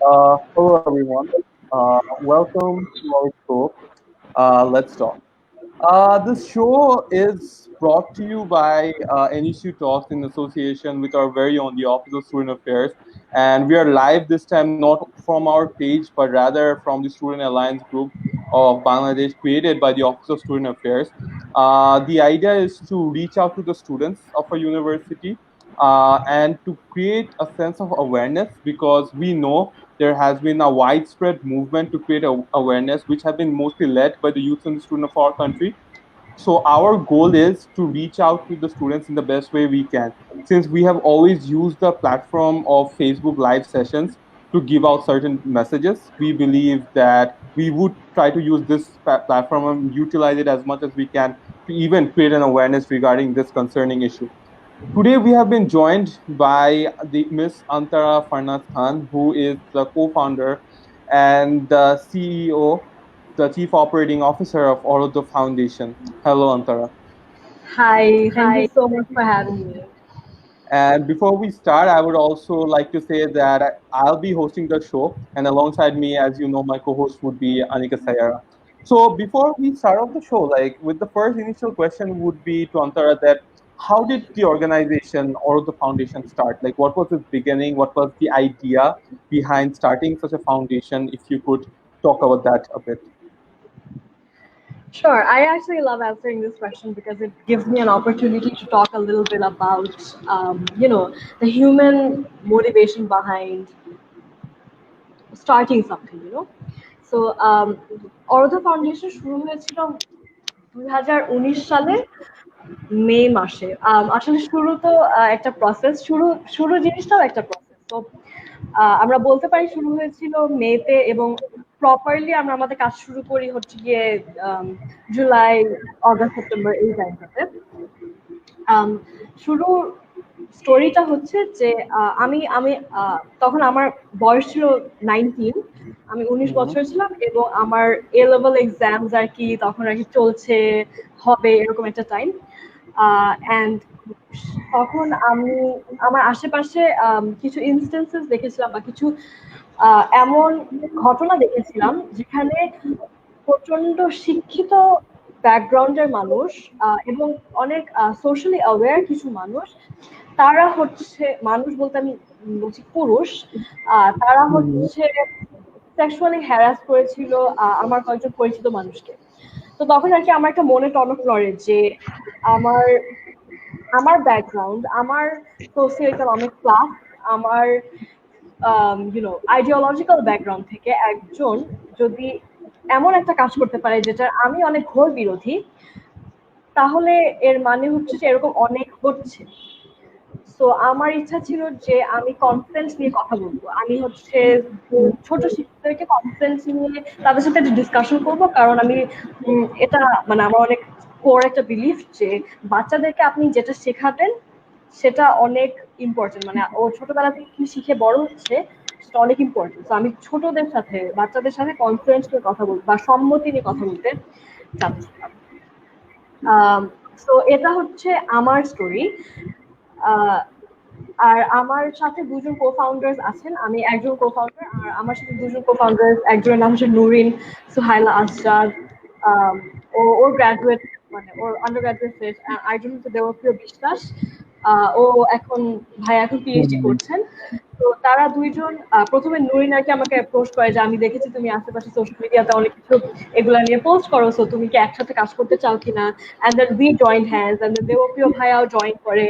Hello, everyone. Welcome to our show. Let's talk. This show is brought to you by NECU Talks in association with our very own, the Office of Student Affairs. And we are live this time not from our page, but rather from the Student Alliance group of Bangladesh created by the Office of Student Affairs. The idea is to reach out to the students of a university and to create a sense of awareness because we know there has been a widespread movement to create awareness, which have been mostly led by the youth and the student of our country. So our goal is to reach out to the students in the best way we can. Since we have always used the platform of Facebook live sessions to give out certain messages, we believe that we would try to use this platform and utilize it as much as we can to even create an awareness regarding this concerning issue. Today we have been joined by the Miss Antara Farnaz Khan, who is the co-founder and the CEO, the Chief Operating Officer of Oroddho Foundation. Hello, Antara. Hi, thank you so much for having me. And before we start, I would also like to say that I'll be hosting the show, and alongside me, as you know, my co-host would be Anika Sayara. So before we start off the show, like with the first initial question would be to Antara that how did the organization or the foundation start? Like what was its beginning? What was the idea behind starting such a foundation? If you could talk about that a bit. Sure, I actually love answering this question because it gives me an opportunity to talk a little bit about, the human motivation behind starting something. So, Arodha foundation শুরু হয়েছিল 2019 সালে মে মাসে। আসলে শুরু তো একটা process, শুরু জিনিসটাও একটা প্রসেস। তো আমরা বলতে পারি শুরু হয়েছিল মেতে এবং প্রপারলি আমরা আমাদের কাজ শুরু করি হচ্ছে গিয়ে জুলাই, অগাস্ট, সেপ্টেম্বর এই টাইমটাতে। আম, শুরুর স্টোরিটা হচ্ছে যে আমি আমি তখন আমার বয়স ছিল 19, আমি 19 বছর ছিলাম এবং আমার এ লেভেল এক্সামস আর কি তখন আর কি চলছে, হবে এরকম একটা টাইম। অ্যান্ড তখন আমি আমার আশেপাশে কিছু ইনস্টেন্সেস দেখেছিলাম বা কিছু এমন ঘটনা দেখেছিলাম যেখানে প্রচন্ড শিক্ষিত ব্যাকগ্রাউন্ডের মানুষ এবং অনেক সোশ্যালি অ্যাওয়্যার কিছু মানুষ, তারা হচ্ছে মানুষ বলতে আমি বলছি পুরুষ, তারা হচ্ছে সেক্সুয়ালি হ্যারাস করেছিল আমার কয়েকজন পরিচিত মানুষকে। তো তখন আর কি আমার একটা মনে টনক নড়ে যে আমার আমার ব্যাকগ্রাউন্ড, আমার সোশিও ইকোনমিক ক্লাস, আমার আইডিওলজিক্যাল ব্যাকগ্রাউন্ড থেকে একজন যদি এমন একটা কাজ করতে পারে যেটার আমি অনেক ঘোর বিরোধী, তাহলে এর মানে হচ্ছে যে এরকম অনেক হচ্ছে। তো আমার ইচ্ছা ছিল যে আমি কনফিডেন্স নিয়ে কথা বলবো, আমি হচ্ছে ছোট শিশুদেরকে কনফিডেন্স নিয়ে তাদের সাথে একটা ডিসকাশন করবো, কারণ আমি এটা মানে আমার অনেক কোর একটা বিলিফ যে বাচ্চাদেরকে আপনি যেটা শেখাবেন সেটা অনেক ইম্পর্টেন্ট, মানে ও ছোটবেলা থেকে কি শিখে বড় হচ্ছে সেটা অনেক ইম্পর্টেন্ট। তো আমি ছোটদের সাথে বাচ্চাদের সাথে কনফিডেন্স নিয়ে কথা বলবো বা সম্মতি নিয়ে কথা বলতে চাচ্ছিলাম। তো এটা হচ্ছে আমার স্টোরি। আর আমার সাথে দুজন কো-ফাউন্ডার্স আছেন, আমি একজন কো-ফাউন্ডার আর আমার সাথে দুজন কো-ফাউন্ডার্স, একজনের নাম হচ্ছে নুরিন সুহাইলা আসরার, ওর গ্রাজুয়েট, মানে ওর আন্ডার গ্রাজুয়েট শেষ। আরেকজন হচ্ছে দেবপ্রিয় বিশ্বাস, ও এখন এখন পিএইচডি করছেন। তো তারা দুইজন প্রথমে নুরিন আর কি আমাকে অ্যাপ্রোচ করে যে আমি দেখেছি তুমি আশেপাশে সোশ্যাল মিডিয়াতে অনেক কিছু এগুলা নিয়ে পোস্ট করো, সো তুমি কি একসাথে কাজ করতে চাও কিনা। And then we joined hands, and then Debpriya ভাইয়াও জয়েন করে।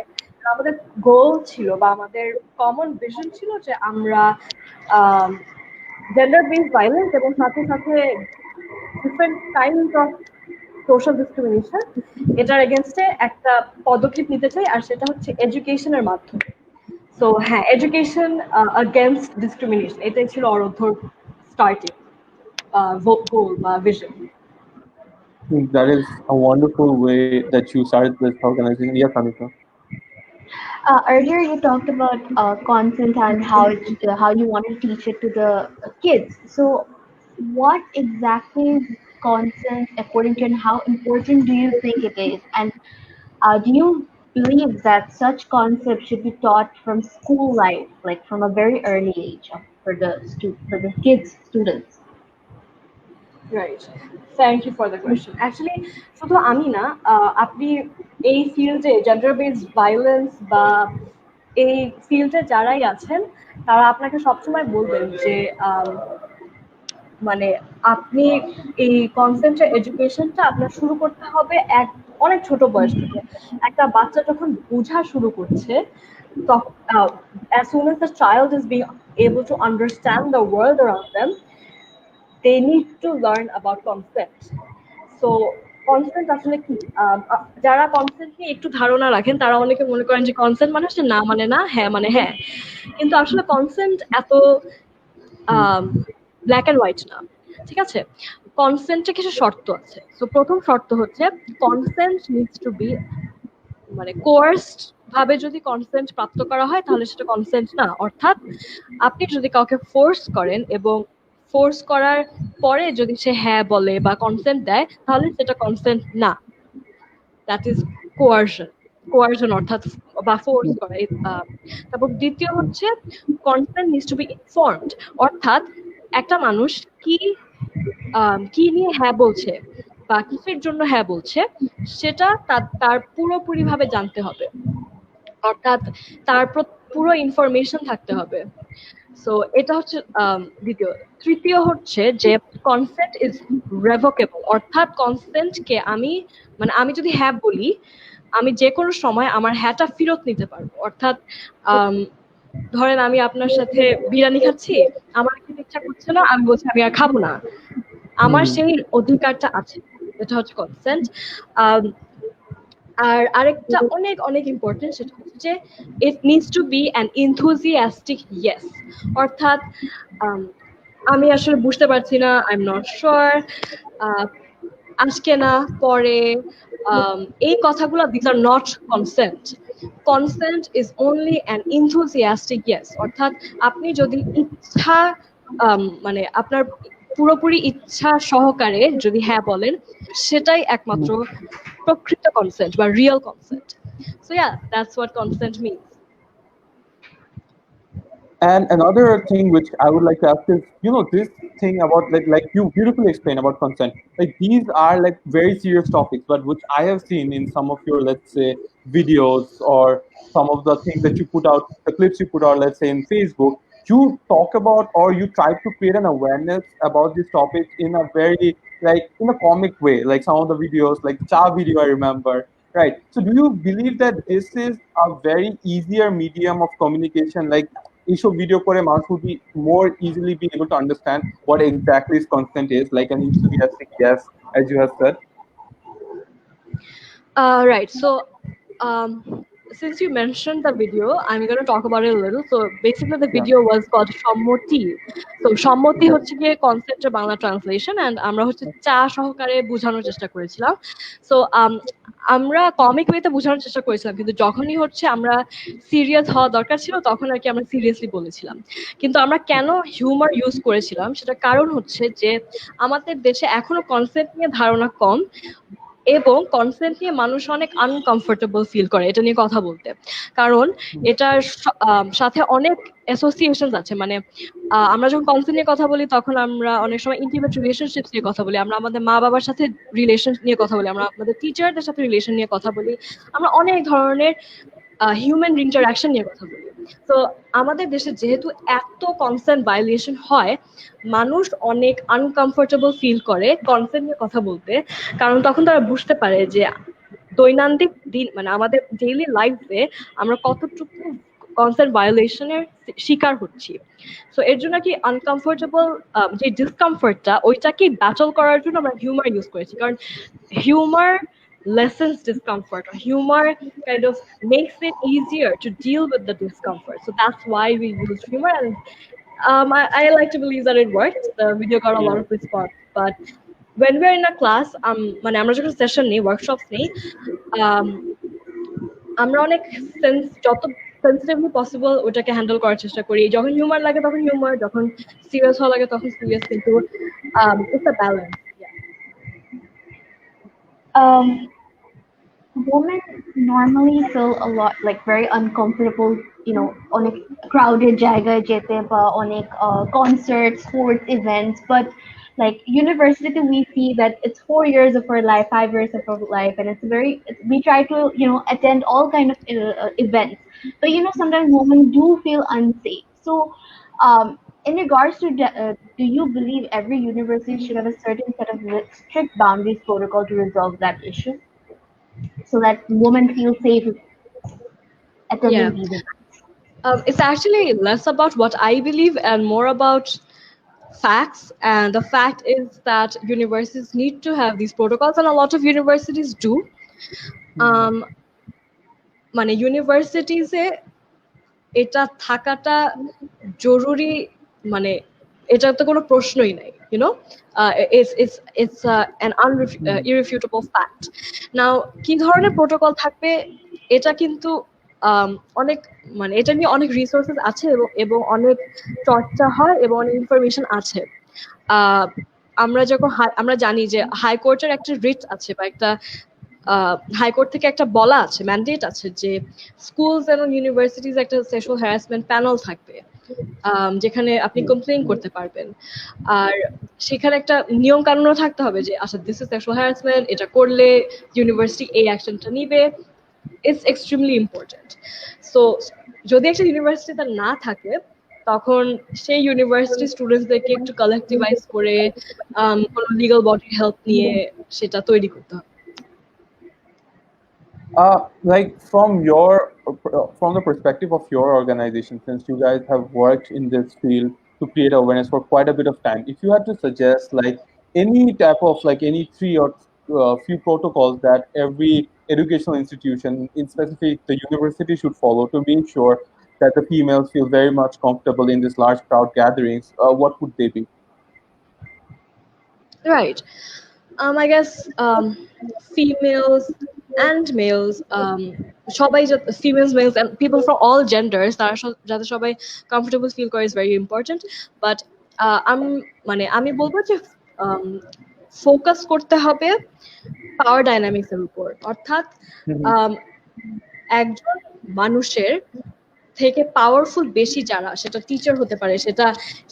আমাদের গোল ছিল বা আমাদের কমন ভিশন ছিল যে আমরা জেন্ডার বেসড ভায়োলেন্স এবং সাথে সাথে different kind of social discrimination এটার এগেনস্টে একটা পদক্ষেপ নিতে চাই, আর সেটা হচ্ছে এডুকেশনের মাধ্যমে। সো হ্যাঁ, এডুকেশন against ডিসক্রিমিনেশন এটাই ছিল অরোধ্যর স্টার্টিং গোল বা vision. That is a wonderful way that you started this organization. Yes, Anika. Earlier, you talked about consent and how you want to teach it to the kids. So, what exactly is consent according to, and how important do you think it is? And do you believes that such concepts should be taught from school life, like from a very early age for the kids, students. Right, thank you for the question. Actually শুধু আমি না, আপনি এই ফিল্ডে gender based violence বা এই ফিল্ডে যারাই আছেন তারা আপনাকে সবসময় বলবেন যে মানে আপনি এই কনসেন্ট্রেট এডুকেশনটা আপনার শুরু করতে হবে অনেক ছোট বয়স থেকে। একটা বাচ্চা যখন বোঝা শুরু করছে তখন as soon as the child is being able to understand the world around them, they need to learn about consent. So consent আসলে কি, যারা কনসেন্ট নিয়ে একটু ধারণা রাখেন তারা অনেকে মনে করেন যে কনসেন্ট মানে হচ্ছে না মানে না, হ্যাঁ মানে হ্যাঁ। কিন্তু আসলে কনসেন্ট এত ব্ল্যাক অ্যান্ড হোয়াইট না, ঠিক আছে? কনসেন্টে কিছু শর্ত আছে। তো প্রথম শর্ত হচ্ছে কনসেন্ট নিডস টু বি, মানে কোয়ার্সড ভাবে যদি কনসেন্ট প্রাপ্ত করা হয় তাহলে সেটা কনসেন্ট না। অর্থাৎ আপনি যদি কাউকে ফোর্স করেন এবং ফোর্স করার পরে যদি সে হ্যাঁ বলে বা কনসেন্ট দেয় তাহলে সেটা কনসেন্ট না, দ্যাট ইজ কোয়ার্শন। কোয়ার্শন অর্থাৎ বা ফোর্স করা। তারপর দ্বিতীয় হচ্ছে consent needs to be informed, অর্থাৎ একটা মানুষ কি কি নিয়ে হ্যাঁ বলছে বা কিসের জন্য হ্যাঁ বলছে সেটা তার পুরোপুরি ভাবে জানতে হবে, অর্থাৎ তার পুরো ইনফরমেশন থাকতে হবে। সো এটা হচ্ছে দ্বিতীয়। তৃতীয় হচ্ছে যে কনসেন্ট ইজ রেভোকেবল, অর্থাৎ কনসেন্টকে মানে আমি যদি হ্যাঁ বলি আমি যে কোনো সময় আমার হ্যাঁটা ফেরত নিতে পারবো। অর্থাৎ আম, ধরেন আমি আপনার সাথে বিরিয়ানি খাচ্ছি, আমার খেতে ইচ্ছা করছে না, আমি বলছি আমি আর খাবো না, আমার সেই অধিকারটা আছে, এটা হচ্ছে কনসেন্ট। আর আরেকটা অনেক অনেক ইম্পর্টেন্ট, সেটা হচ্ছে যে it needs to be an enthusiastic yes. অর্থাৎ আম, আমি আসলে বুঝতে পারছি না, আই এম নট শিওর, আজকে না পরে, এই কথাগুলো this are not consent. Consent is only an enthusiastic yes, অর্থাৎ আপনি যদি ইচ্ছা মানে আপনার পুরোপুরি ইচ্ছা সহকারে যদি হ্যাঁ বলেন সেটাই একমাত্র প্রকৃত কনসেন্ট বা real consent. So yeah, that's what consent means. And another thing which I would like to ask is, this thing about like you beautifully explain about consent. Like these are like very serious topics, but which I have seen in some of your, let's say, videos or some of the things that you put out, the clips you put out, let's say in Facebook, you talk about or you try to create an awareness about this topic in a very like in a comic way. Like some of the videos, like the Cha video, I remember. Right. So, do you believe that this is a very easier medium of communication? Like এইসব video করে মানুষ would be more easily be able to understand what exactly is consent is, like an enthusiastic yes, as you have said. Right. So, since you mentioned the video, I'm going to talk about it a little. So, basically, the Yeah. video was called Sammoti. So, Sammoti Yes. হচ্ছে গিয়ে কনসেপ্টের Bangla translation, and আমরা হচ্ছে চা সহকারে বোঝানোর চেষ্টা করেছিলাম। So আমরা কমিক ওয়েতে বোঝানোর চেষ্টা করেছিলাম, কিন্তু যখনই হচ্ছে আমরা সিরিয়াস হওয়া দরকার ছিল তখন আর কি আমরা সিরিয়াসলি বলেছিলাম। কিন্তু আমরা কেন হিউমার ইউজ করেছিলাম সেটা কারণ হচ্ছে যে আমাদের দেশে এখনো কনসেপ্ট নিয়ে ধারণা কম এবং কনসেন্ট নিয়ে মানুষ অনেক আনকমফোর্টেবল ফিল করে এটা নিয়ে কথা বলতে। কারণ এটার সাথে অনেক অ্যাসোসিয়েশন আছে। মানে আমরা যখন কনসেন্ট নিয়ে কথা বলি তখন আমরা অনেক সময় ইন্টিমেট রিলেশনশিপস নিয়ে কথা বলি, আমরা আমাদের মা বাবার সাথে রিলেশন নিয়ে কথা বলি, আমরা আমাদের টিচারদের সাথে রিলেশন নিয়ে কথা বলি, আমরা অনেক ধরনের হিউম্যান ইন্টারাকশন নিয়ে কথা বলি। তো আমাদের দেশে যেহেতু এত কনসেন্ট ভায়োলেশন হয়, মানুষ অনেক আনকমফোর্টেবল ফিল করে কনসেন্ট নিয়ে কথা বলতে। কারণ তখন তারা বুঝতে পারে যে দৈনন্দিন দিন মানে আমাদের ডেইলি লাইফে আমরা কতটুকু কনসেন্ট ভায়োলেশনের শিকার হচ্ছি। সো এর জন্য কি আনকমফোর্টেবল যে ডিসকমফোর্টটা ওইটাকে ব্যাটল করার জন্য আমরা হিউমার ইউজ করেছি। কারণ humour lessens discomfort, or humor kind of makes it easier to deal with the discomfort. So that's why we use humor, and I like to believe that it worked. The video got a lot of response. But when we're in a class, মানে আমরা যখন session নেই, workshops নেই, আমরা অনেক যত sensitively possible ওটাকে handle করার চেষ্টা করি। যখন হিউমার লাগে তখন হিউমার, যখন সিরিয়াস হওয়া লাগে তখন সিরিয়াস, কিন্তু it's a balance. Um, women normally feel a lot like very uncomfortable, অনেক crowded জায়গায় যেতে বা অনেক concerts, sports events, but like university we see that it's 4 years of our life, 5 years of our life, and we try to attend all kind of events, but sometimes women do feel unsafe. So um in regards to do you believe every university should have a certain set of strict boundaries protocol to resolve that issue so that women feel safe Yeah. attending these events? It's actually less about what I believe and more about facts. And the fact is that universities need to have these protocols, and a lot of universities do. um, মানে ইউনিভার্সিটিজে এটা থাকাটা জরুরি, মানে এটা তো কোনো প্রশ্নই নাই, you know. It's an irrefutable fact. Now কি ধরনের প্রোটোকল থাকবে এটা কিন্তু অনেক, মানে এটা নিয়ে অনেক রিসোর্সেস আছে এবং অনেক চর্চা হয় এবং অনেক ইনফরমেশন আছে। আহ, আমরা জানি যে হাইকোর্টের একটা রিট আছে বা একটা হাইকোর্ট থেকে একটা বলা আছে, ম্যান্ডেট আছে যে স্কুলস এবং ইউনিভার্সিটিজ একটা সেক্সুয়াল হ্যারাসমেন্ট প্যানেল থাকবে, যেখানে আপনি কমপ্লেইন করতে পারবেন। আর সেখানে একটা নিয়ম কানুনও থাকতে হবে যে আচ্ছা দিস ইজ সেক্সুয়াল হ্যারাসমেন্ট, এটা করলে ইউনিভার্সিটি এই অ্যাকশনটা নিবে। It's extremely important. সো যদি একটা ইউনিভার্সিটিতে না থাকে তখন সেই ইউনিভার্সিটি স্টুডেন্টসদেরকে একটু কালেক্টিভাইজ করে কোনো লিগাল বডির হেল্প নিয়ে সেটা তৈরি করতে হবে। Like from the perspective of your organization, since you guys have worked in this field to create awareness for quite a bit of time, if you had to suggest like any type of like any three or few protocols that every educational institution, in specific the university, should follow to make sure that the females feel very much comfortable in these large crowd gatherings, what would they be? Right. I guess females and males, females, males, and people from all genders, তারা যাতে সবাই comfortable feel করে is very important. But আমি বলবো যে focus করতে হবে পাওয়ার dynamics এর উপর, অর্থাৎ Mhm. আম, একজন মানুষের থেকে পাওয়ারফুল বেশি যারা, সেটা টিচার হতে পারে, সেটা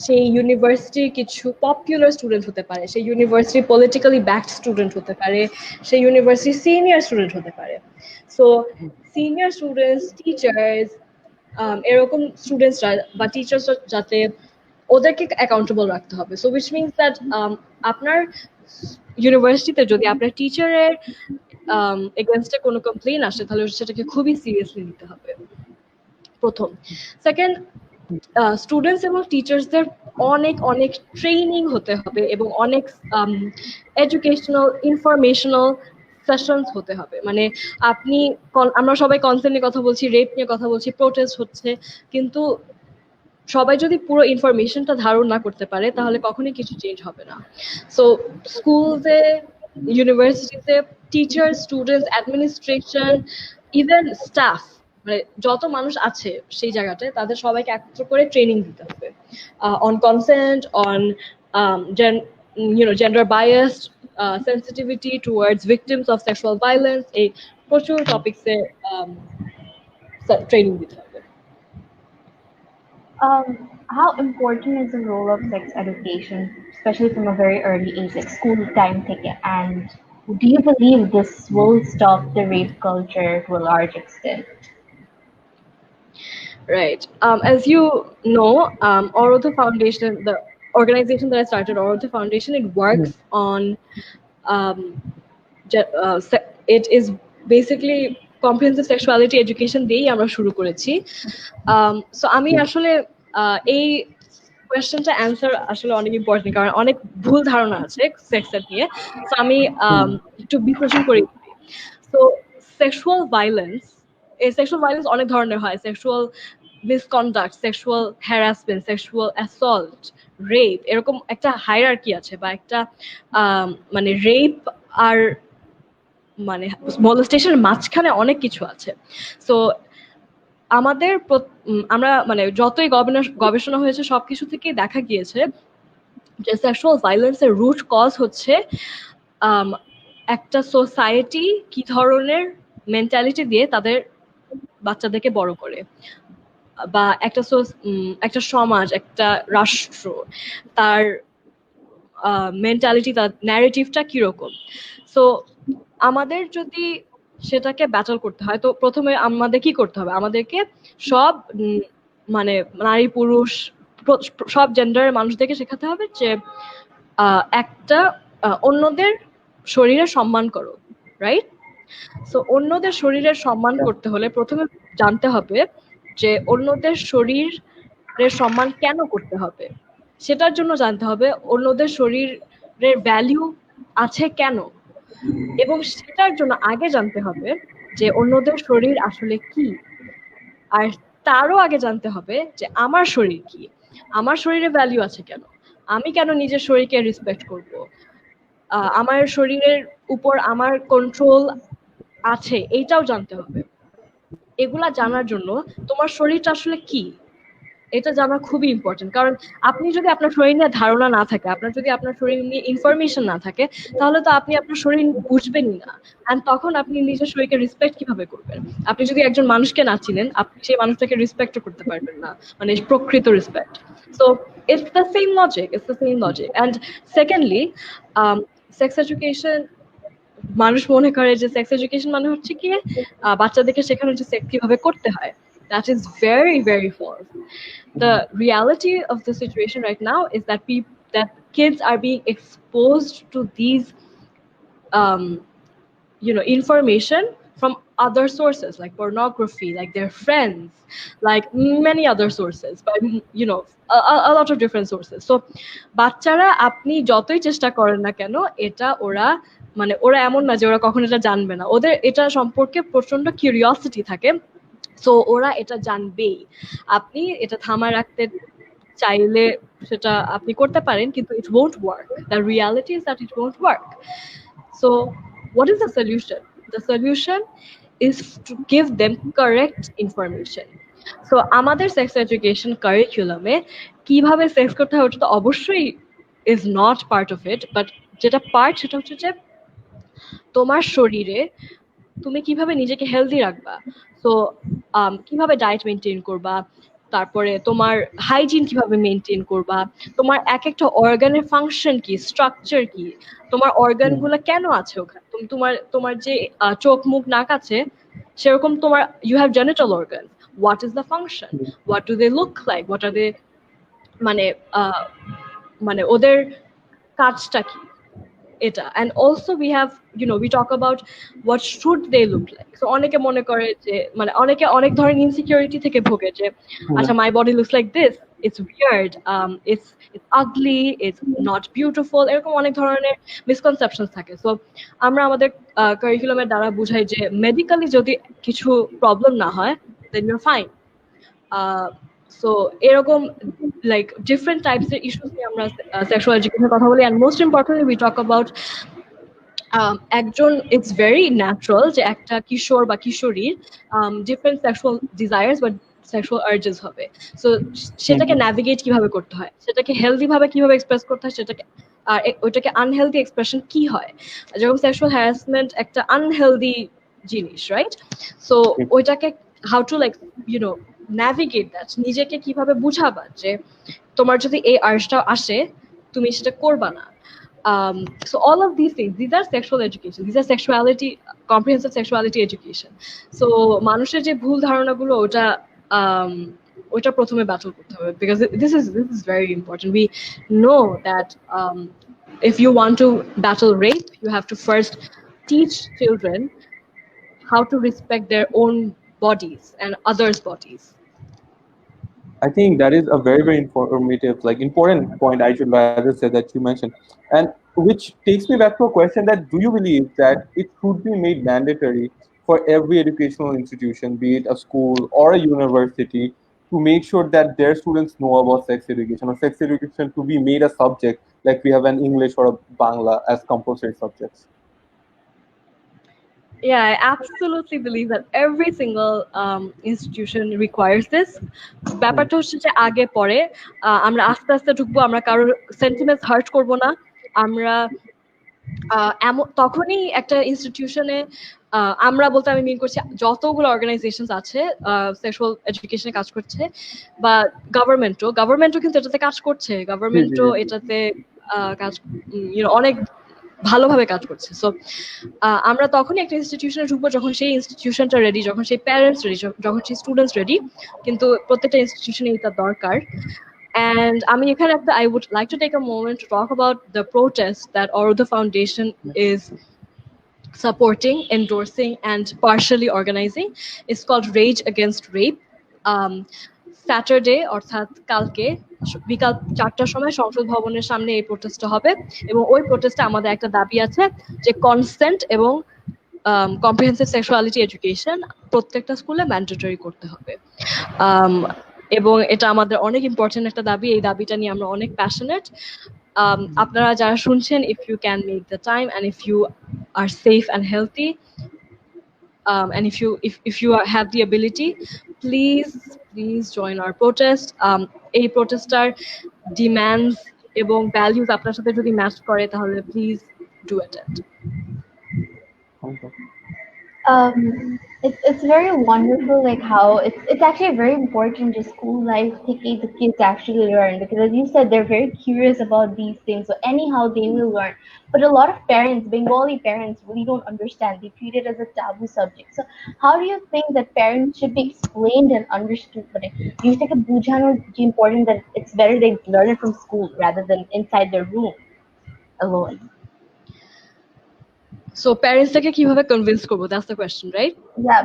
সেই ইউনিভার্সিটির কিছু পপুলার স্টুডেন্ট হতে পারে, সেই ইউনিভার্সিটি পলিটিক্যালি ব্যাকড স্টুডেন্ট হতে পারে, সেই ইউনিভার্সিটি সিনিয়র স্টুডেন্ট হতে পারে। সো সিনিয়র স্টুডেন্টস, টিচার্স, এরকম স্টুডেন্টসরা বা টিচার্স যাতে ওদেরকে অ্যাকাউন্টেবল রাখতে হবে। সো উইচ মিনস দ্যাট আপনার ইউনিভার্সিটিতে যদি আপনার টিচারের এগেনস্টে কোনো কমপ্লেইন আসে তাহলে সেটাকে খুবই সিরিয়াসলি নিতে হবে, প্রথম। সেকেন্ড, স্টুডেন্টস এবং টিচার্সদের অনেক অনেক ট্রেনিং হতে হবে এবং অনেক এডুকেশনাল ইনফরমেশনাল সেশনস হতে হবে। মানে আমরা সবাই কনসেন্ট নিয়ে কথা বলছি, রেপ নিয়ে কথা বলছি, প্রোটেস্ট হচ্ছে, কিন্তু সবাই যদি পুরো ইনফরমেশনটা ধারণ না করতে পারে তাহলে কখনোই কিছু চেঞ্জ হবে না। সো স্কুলসে, ইউনিভার্সিটিতে teacher, students, administration, even staff, মানে যত মানুষ আছে সেই জায়গাটায় তাদের সবাইকে একত্র করে ট্রেনিং দিতে হবে on consent, on gender biased, sensitivity towards victims of sexual violence, এই প্রচুর টপিকসে ট্রেনিং দিতে হবে। How important is the role of sex education, especially from a very early age, like school time ticket? And do you believe this will stop the rape culture to a large extent? Right. As you know, Oroddho Foundation, the organization that I started, Oroddho Foundation, it works on, um, it is basically comprehensive sexuality education দিয়েই আমরা শুরু করেছি। So আমি আসলে এই কোয়েশ্চেনটা answer আসলে অনেক ইম্পর্টেন্ট, কারণ অনেক ভুল ধারণা আছে সেক্সের নিয়ে। সো আমি একটু বিশ্লেষণ করি। সো সেক্সুয়াল ভাইলেন্স, এই সেক্সুয়াল ভাইলেন্স অনেক ধরনের হয়। Sexual misconduct, sexual harassment, sexual assault, rape, এরকম একটা হায়ারার্কি আছে বা একটা মানে রেপ আর মানে মলেস্টেশনের মাঝখানে অনেক কিছু আছে। সো আমাদের আমরা মানে যতই গবেষণা হয়েছে সবকিছু থেকে দেখা গিয়েছে যে সেক্সুয়াল ভাইলেন্সের রুট কজ হচ্ছে একটা সোসাইটি কি ধরনের মেন্টালিটি দিয়ে তাদের বাচ্চাদেরকে বড় করে, বা একটা সমাজ, একটা রাষ্ট্র, তার মেন্টালিটি, তার ন্যারেটিভটা কিরকম। সো আমাদের যদি সেটাকে ব্যাটল করতে হয়, তো প্রথমে আমাদের কি করতে হবে, আমাদেরকে সব মানে নারী পুরুষ সব জেন্ডারের মানুষদেরকে শেখাতে হবে যে একটা অন্যদের শরীরে সম্মান করো, রাইট? সো অন্যদের শরীরের সম্মান করতে হলে প্রথমে জানতে হবে যে অন্যদের শরীরের সম্মান কেন করতে হবে। সেটার জন্য জানতে হবে অন্যদের শরীরের ভ্যালু আছে কেন, এবং সেটার জন্য আগে জানতে হবে যে অন্যদের শরীর আসলে কি, আর তারও আগে জানতে হবে যে আমার শরীর কি, আমার শরীরে ভ্যালু আছে কেন, আমি কেন নিজের শরীরকে রেসপেক্ট করব, আমার শরীরের উপর আমার কন্ট্রোল আছে, এইটাও জানতে হবে। এগুলা জানার জন্য তোমার শরীরটা আসলে কি, এটা জানা খুবই ইম্পর্টেন্ট। কারণ আপনি যদি আপনার শরীর নিয়ে ধারণা না থাকে, আপনার যদি আপনার শরীর নিয়ে ইনফরমেশন না থাকে, তাহলে তো আপনি আপনার শরীর বুঝবেনই না। অ্যান্ড তখন আপনি নিজের শরীরকে রেসপেক্ট কিভাবে করবেন? আপনি যদি একজন মানুষকে না চিনেন, আপনি সেই মানুষটাকে রেসপেক্টও করতে পারবেন না, মানে প্রকৃত respect. So it's the same logic, and secondly, sex education, মানুষ মনে করে যে সেক্স এডুকেশন মানে হচ্ছে কি বাচ্চাদেরকে শেখানো যে সেক্স কিভাবে করতে হয়। That is very, very false. The reality of the situation right now is that kids are being exposed to these um, information from other sources like pornography, like their friends, like many other sources, but a lot of different sources. So বাচ্চারা আপনি যতই চেষ্টা করেন না কেন, এটা ওরা এমন না যে ওরা কখন এটা জানবে না, ওদের এটা সম্পর্কে প্রচন্ড কিউরিওসিটি থাকে। সো ওরা এটা জানবেই। আপনি এটা থামায় রাখতে চাইলে সেটা আপনি করতে পারেন, কিন্তু it won't work. The reality is that it won't work. So what is the solution? The solution is to give them correct information. So আমাদের সেক্স এডুকেশন কারিকুলামে কিভাবে সেক্স করতে হয় ওটা তো অবশ্যই is not part of it, but যেটা part সেটা হচ্ছে যে তোমার শরীরে তুমি কিভাবে নিজেকে হেলদি রাখবা। সো কিভাবে ডায়েট মেনটেন করবা, তারপরে তোমার হাইজিন কিভাবে মেনটেন করবা, তোমার এক একটা অর্গানের ফাংশন কি, স্ট্রাকচার কি, তোমার অর্গান গুলো কেন আছে ওখানে, তোমার তোমার যে চোখ মুখ নাক আছে, সেরকম তোমার you have genital organ, what is the function, what do they look like, what are they, মানে মানে ওদের কাজটা কি, এটা। And also we have, we talk about what should they look like. So অনেকে মনে করে যে অনেকে অনেক ধরনের ইনসিকিউরিটি থেকে ভোগে যে আচ্ছা, my body looks like this, it's weird, it's ugly, it's not beautiful, এরকম অনেক ধরনের মিসকনসেপশনস থাকে। সো আমরা আমাদের কারিকুলামের দ্বারা বুঝাই যে মেডিকেলি যদি কিছু প্রবলেম না হয়, then you're fine. সো এরকম লাইক ডিফারেন্ট টাইপস এর ইস্যুস নিয়ে আমরা সেক্সুয়াল এডুকেশনের কথা বলি। And most importantly we talk about একজন, ইটস ভেরি ন্যাচারাল যে একটা কিশোর বা কিশোরীর ডিফারেন্ট সেক্সুয়াল ডিজায়ার্স বা সেক্সুয়াল আর্জেস হবে। সো সেটাকে ন্যাভিগেট কিভাবে করতে হয়, সেটাকে হেলদি ভাবে কিভাবে এক্সপ্রেস করতে হয়, সেটাকে আর ওইটাকে আনহেলদি এক্সপ্রেশন কি হয়, যেরকম সেক্সুয়াল হ্যারাসমেন্ট একটা আনহেলদি জিনিস, রাইট? সো ওইটাকে how to like navigate that, নিজেকে কিভাবে বুঝাবা যে তোমার যদি এই আর্জটা আসে তুমি সেটা করবা না। So all of these things, these are sexual education, these are sexuality, comprehensive sexuality education. So মানুষের যে ভুল ধারণাগুলো ওটা প্রথমে ব্যাটল করতে হবে, because this is very important. We know that if you want to battle rape, you have to first teach children how to respect their own bodies and others' bodies. I think that is a very, very informative, like important point, I should rather say, that you mentioned. And which takes me back to a question that, do you believe that it should be made mandatory for every educational institution, be it a school or a university, to make sure that their students know about sex education, or sex education to be made a subject like we have an English or a Bangla as compulsory subjects? Yeah, I absolutely believe that every single institution requires this. ব্যাপারটা হচ্ছে যে আগে পরে আমরা আস্তে আস্তে ঢুকবো, আমরা কারোর সেন্টিমেন্টস হার্ট করব না, আমরা তখনই একটা ইনস্টিটিউশনে আমরা বলতে আমি মিন করছি যতগুলো অর্গানাইজেশন আছে সেক্সুয়াল এডুকেশনে কাজ করছে, বা গভর্নমেন্টও কিন্তু এটাতে কাজ করছে, জি জি গভর্নমেন্টও জি এটাতে কাজ অনেক ভালোভাবে কাজ করছে। সো আমরা তখনই একটা ইনস্টিটিউশনে ঢুকবো যখন সেই ইনস্টিটিউশনটা রেডি, যখন সেই প্যারেন্টস রেডি, যখন সেই স্টুডেন্টস রেডি। কিন্তু প্রত্যেকটা ইনস্টিটিউশনে এটা দরকার। And I would like to take a moment to talk about the protest that Oroddho Foundation is supporting, endorsing, and partially organizing. It's called Rage Against Rape. Saturday অর্থাৎ কালকে বিকাল 4টার সময় সংসদ ভবনের সামনে এই প্রোটেস্টটা হবে, এবং ওই প্রোটেস্টে আমাদের একটা দাবি আছে যে কনসেন্ট এবং কম্প্রিহেন্সিভ সেক্সুয়ালিটি এডুকেশন প্রত্যেকটা স্কুলে ম্যান্ডেটরি করতে হবে। এবং এটা আমাদের অনেক ইম্পর্টেন্ট একটা দাবি, এই দাবিটা নিয়ে আমরা অনেক প্যাশনেট। আপনারা যারা শুনছেন, if you can make the time and if you are safe and healthy, and if you have the ability, please join our protest. এই প্রোটেস্টার ডিমান্ডস এবং ভ্যালুস আপনার সাথে যদি ম্যাচ করে তাহলে please do attend. It's very wonderful, like how it's actually very important to school life to get the kids actually learn, because as you said, they're very curious about these things, so anyhow they will learn. But a lot of parents, Bengali parents, really don't understand. They treat it as a taboo subject. So how do you think that parents should be explained and understood? But do you think it's important that it's better they learn it from school rather than inside their room alone? So প্যারেন্টসটাকে কিভাবে convince করবো, that's the question, right? Yeah,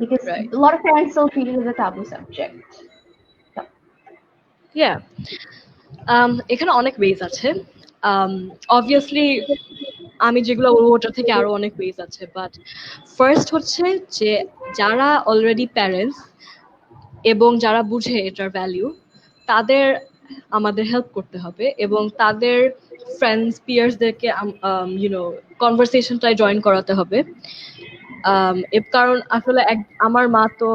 because Right. a lot of parents still treat it as a taboo subject. Yeah. এখানে অনেক wedge আছে। Obviously আমি যেগুলো বলবো ওটার থেকে আরো অনেক ওয়েজ আছে, বাট ফার্স্ট হচ্ছে যে যারা অলরেডি প্যারেন্টস এবং যারা বুঝে এটার ভ্যালু, তাদের আমাদের হেল্প করতে হবে এবং তাদের ফ্রেন্ডস পিয়ার্সদেরকে কনভারসেশনটায় জয়েন করাতে হবে। কারণ আসলে আমার মা তো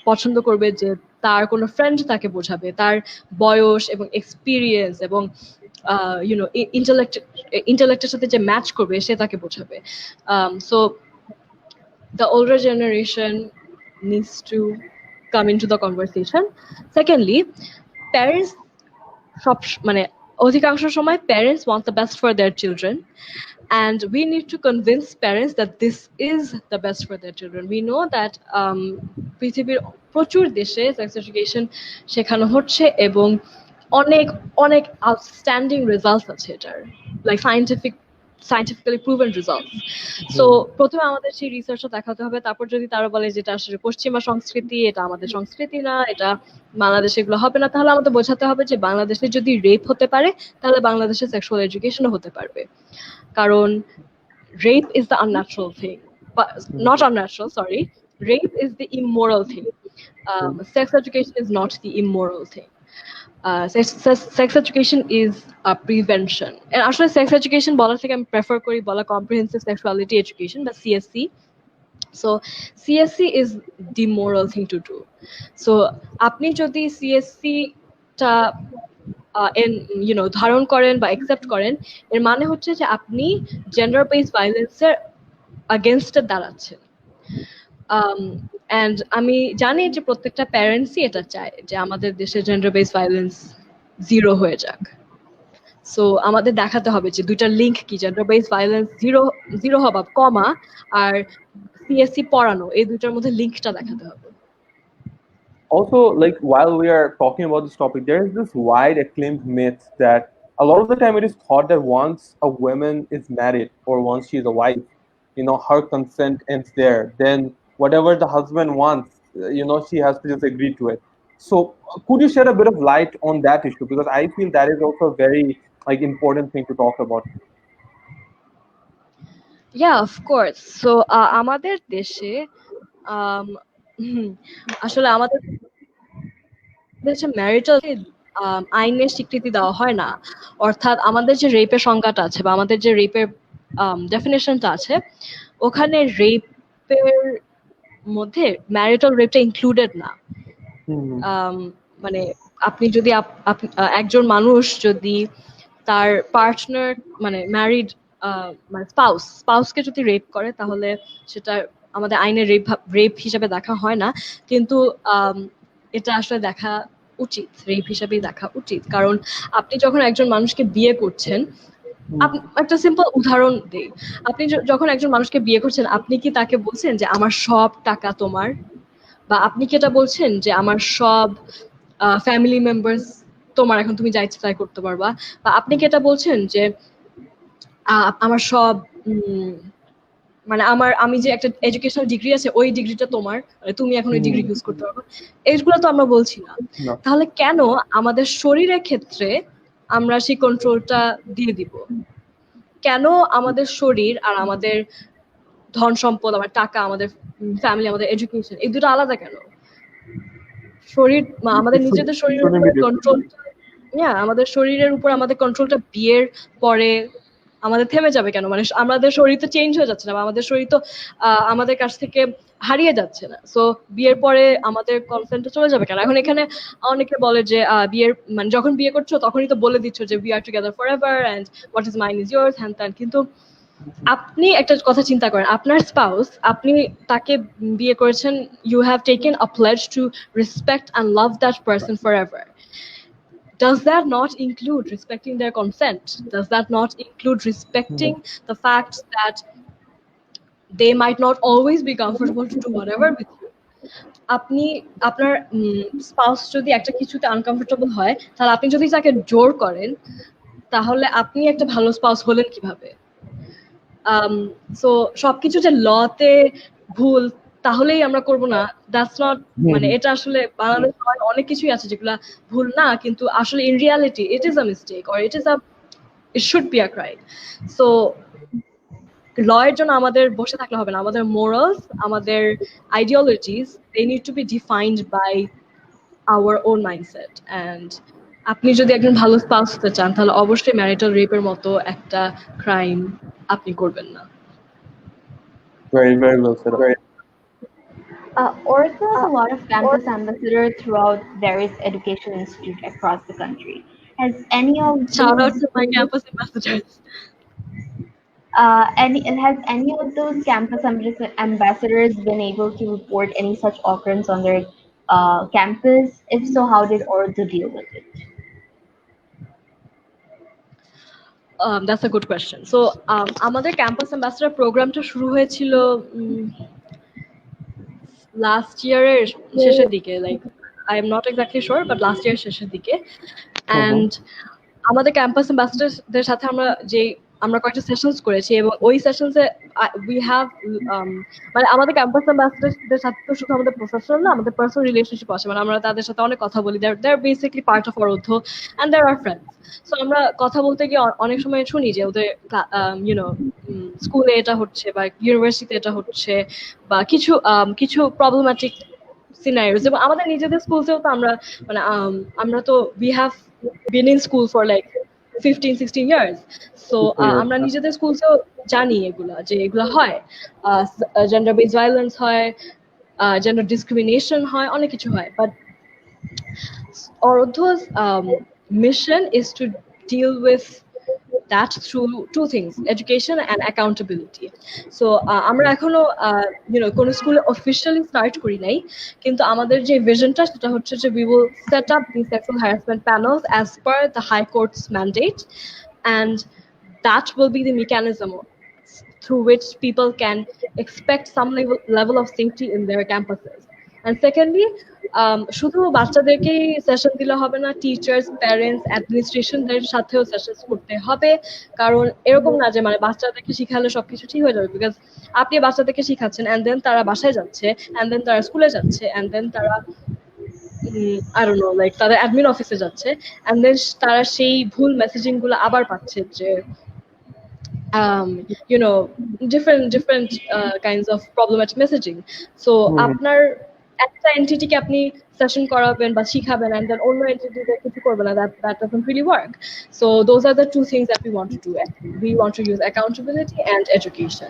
পছন্দ করবে যে তার কোনো ফ্রেন্ড তাকে বোঝাবে, তার বয়স এবং এক্সপিরিয়েন্স এবং ইন্টেলেক্টের সাথে যে ম্যাচ করবে সে তাকে বোঝাবে। So the older generation needs to come into the conversation. Secondly, parents মানে অধিকাংশ সময় parents want the best for their children, and we need to convince parents that this is the best for their children. We know that পৃথিবীর প্রচুর দেশে sex education শেখানো হচ্ছে এবং অনেক অনেক আউটস্ট্যান্ডিং রেজাল্টস আছে এটার, like scientifically proven results. So প্রথমে আমাদের সেই রিসার্চটা দেখাতে হবে, তারপর যদি তারা বলে যেটা আসলে পশ্চিমা সংস্কৃতি, এটা আমাদের সংস্কৃতি না, এটা বাংলাদেশে এগুলো হবে না, তাহলে আমাদের বোঝাতে হবে যে বাংলাদেশে যদি রেপ হতে পারে তাহলে বাংলাদেশে সেক্সুয়াল এডুকেশনও হতে পারবে। কারণ rape is the unnatural thing, but not unnatural, sorry, rape is the immoral thing. Sex education is not the immoral thing. Sex education is a prevention, and actually sex education বলা থেকে আমি prefer করি বলা comprehensive sexuality education বা CSC. So CSC is the moral thing to do. So আপনি যদি CSC টা ধারণ করেন বা অ্যাকসেপ্ট করেন, এর মানে হচ্ছে যে আপনি জেন্ডার বেসড ভায়োলেন্সের আগেনস্টে দাঁড়াচ্ছেন। অ্যান্ড আমি জানি যে প্রত্যেকটা প্যারেন্টসই এটা চায় যে আমাদের দেশে জেন্ডার বেসড ভায়োলেন্স জিরো হয়ে যাক। সো আমাদের দেখাতে হবে যে দুইটার লিঙ্ক কি, জেন্ডার বেসড ভায়োলেন্স জিরো হবা কমা আর সিএসসি পড়ানো, এই দুইটার মধ্যে লিঙ্কটা দেখাতে হবে। Also, like while we are talking about this topic, there is this wide acclaimed myth that a lot of the time it is thought that once a woman is married or once she is a wife, her consent ends there. Then whatever the husband wants, she has to just agree to it. So could you shed a bit of light on that issue? Because I feel that is also a very important thing to talk about. Yeah, of course. So আমাদের দেশে আসলে আমাদের দেশে marital আইনের স্বীকৃতি দেওয়া হয় না। অর্থাৎ আমাদের যে রেপের সংজ্ঞাটা আছে বা আমাদের যে রেপের ডেফিনেশনটা আছে, ওখানে রেপের মধ্যে ম্যারিটাল রেপটা ইনক্লুডেড না। মানে আপনি যদি একজন মানুষ যদি তার পার্টনার মানে ম্যারিড মানে স্পাউসকে যদি রেপ করে তাহলে সেটা আমাদের আইনে রেপ হিসাবে দেখা হয় না, কিন্তু এটা আসলে দেখা উচিত, রেপ হিসাবেই দেখা উচিত। কারণ আপনি যখন একজন মানুষকে বিয়ে করছেন, একটা সিম্পল উদাহরণ দেই, আপনি যখন একজন মানুষকে বিয়ে করছেন, আপনি কি তাকে বলছেন যে আমার সব টাকা তোমার, বা আপনি কি এটা বলছেন যে আমার সব ফ্যামিলি মেম্বার্স তোমার, এখন তুমি যা ইচ্ছে তাই করতে পারবা, বা আপনি কি এটা বলছেন যে আমার সব মানে আমি যে একটা এডুকেশনাল ডিগ্রি আছে ওই ডিগ্রিটা তোমার, মানে তুমি এখন ওই ডিগ্রি ইউজ করতে পারবে, এইগুলো তো আমরা বলছি না। না। তাহলে কেন আমাদের শরীরের ক্ষেত্রে আমরা সেই কন্ট্রোলটা দিয়ে দিব? কেন আমাদের শরীর আর আমাদের ধন সম্পদ, আমার টাকা, আমাদের ফ্যামিলি, আমাদের এডুকেশন, এই দুটো আলাদা কেন? শরীর আমাদের নিজেদের শরীরের উপর কন্ট্রোল, আমাদের শরীরের উপর আমাদের কন্ট্রোলটা বিয়ের পরে আমাদের থেমে যাবে কেন? মানে আমাদের শরীর তো চেঞ্জ হয়ে যাচ্ছে না, বা আমাদের শরীর তো আমাদের কাছ থেকে হারিয়ে যাচ্ছে না। সো বিয়ের পরে আমাদের কনসেন্টটা চলে যাবে কেন? এখন এখানে অনেকে বলে যে বিয়ের মানে যখন বিয়ে করছো তখনই তো বলে দিচ্ছ যে we are together forever and what is mine is yours হ্যান ত্যান, কিন্তু আপনি একটা কথা চিন্তা করেন, আপনার স্পাউস, আপনি তাকে বিয়ে করেছেন, you have taken a pledge to respect and love that person forever. Does that not include respecting their consent? Does that not include respecting the fact that they might not always be comfortable to do whatever with you? আপনি আপনার spouse যদি একটা কিছুতে uncomfortable হয়, তাহলে আপনি যদি তাকে জোর করেন, তাহলে আপনি একটা ভালো স্পাউস হলেন কিভাবে? সো সবকিছু যে লতে ভুল তাহলেই আমরা করব না, দ্যাটস নট, মানে এটা আসলে বাংলাদেশে অনেক কিছুই আছে যেগুলা ভুল না, কিন্তু আসলে in reality it is a mistake or it should be a crime. So law এর জন্য আমাদের বসে থাকলে হবে না, আমাদের মোরালস, আমাদের ideologies, they need to be defined by our own mindset. And আপনি যদি একজন ভালো স্পাউস হতে চান, তাহলে অবশ্যই ম্যারিটাল রেপের মতো একটা ক্রাইম আপনি করবেন না। Very, very well said. Oracle has a lot of campus ambassadors throughout various education institutes across the country. Has any of Shout out those to my campus ambassadors. has any of those campus ambassadors been able to report any such occurrence on their campus? If so, how did Oracle deal with it? That's a good question. So আমাদের campus ambassador প্রোগ্রামটা শুরু হয়েছিল last ইয়ারের শেষের দিকে, like I am not exactly sure, but last ইয়ারের শেষের দিকে। অ্যান্ড আমাদের ক্যাম্পাস অ্যাম্বাসেডারদের সাথে আমরা কয়েকটা সেশনস করেছি, এবং ওই সেশনসে উই হ্যাভ মানে আমাদের ক্যাম্পাস অ্যাম্বাসেডারদের সাথে তো শুধু আমাদের প্রফেশনাল না, আমাদের পার্সোনাল রিলেশনশিপ আছে, মানে আমরা তাদের সাথে অনেক কথা বলি, they are basically part of Arodhya and they are friends. So আমরা কথা বলতে গিয়ে অনেক সময় শুনি যে ওদের ইউনো স্কুলে এটা হচ্ছে বা ইউনিভার্সিটিতে এটা হচ্ছে, বা কিছু প্রবলেম্যাটিক সিনারিওস, এবং আমাদের নিজেদের স্কুলতেও তো আমরা মানে আমরা তো we have been in school for like 15-16 years. So আমরা নিজেদের স্কুলতেও জানি এগুলা, যে এগুলা হয়, জেন্ডার বেসড ভায়োলেন্স হয়, জেন্ডার ডিসক্রিমিনেশন হয়, অনেক কিছু হয়। But Oroddho's mission is to deal with that through two things: education and accountability. So আমরা এখনো কোন স্কুলে অফিশিয়ালি স্টার্ট করি নাই, কিন্তু আমাদের যে ভিশনটা সেটা হচ্ছে যে we will set up the sexual harassment panels as per the High Court's mandate, and that will be the mechanism through which people can expect some level of safety in their campuses. And secondly, শুধু বাচ্চাদেরকেই session দিলে হবে না, teachers, parents, অ্যাডমিনিস্ট্রেশনদের সাথেও session করতে হবে। কারণ এরকম না যে মানে বাচ্চাদেরকে শিখালে সবকিছু ঠিক হয়ে যাবে, বিকজ আপনি বাচ্চাদেরকে শিখাচ্ছেন অ্যান্ড দেন তারা বাসায় যাচ্ছে, অ্যান্ড দেন তারা স্কুলে যাচ্ছে, অ্যান্ড দেন তারা আই ডোন্ট নো লাইক তাদের অ্যাডমিন অফিসে যাচ্ছে, অ্যান্ড দেন তারা সেই ভুল মেসেজিং গুলো আবার পাচ্ছে যে different kinds of problematic messaging. So আপনার একটা এন্টিটিকে আপনি সেশন করাবেন বা শিখাবেন, and then অন্য এন্টিটিতে কিছু করবেন না, that doesn't really work. So those are the two things that we want to do. We want to use accountability and education.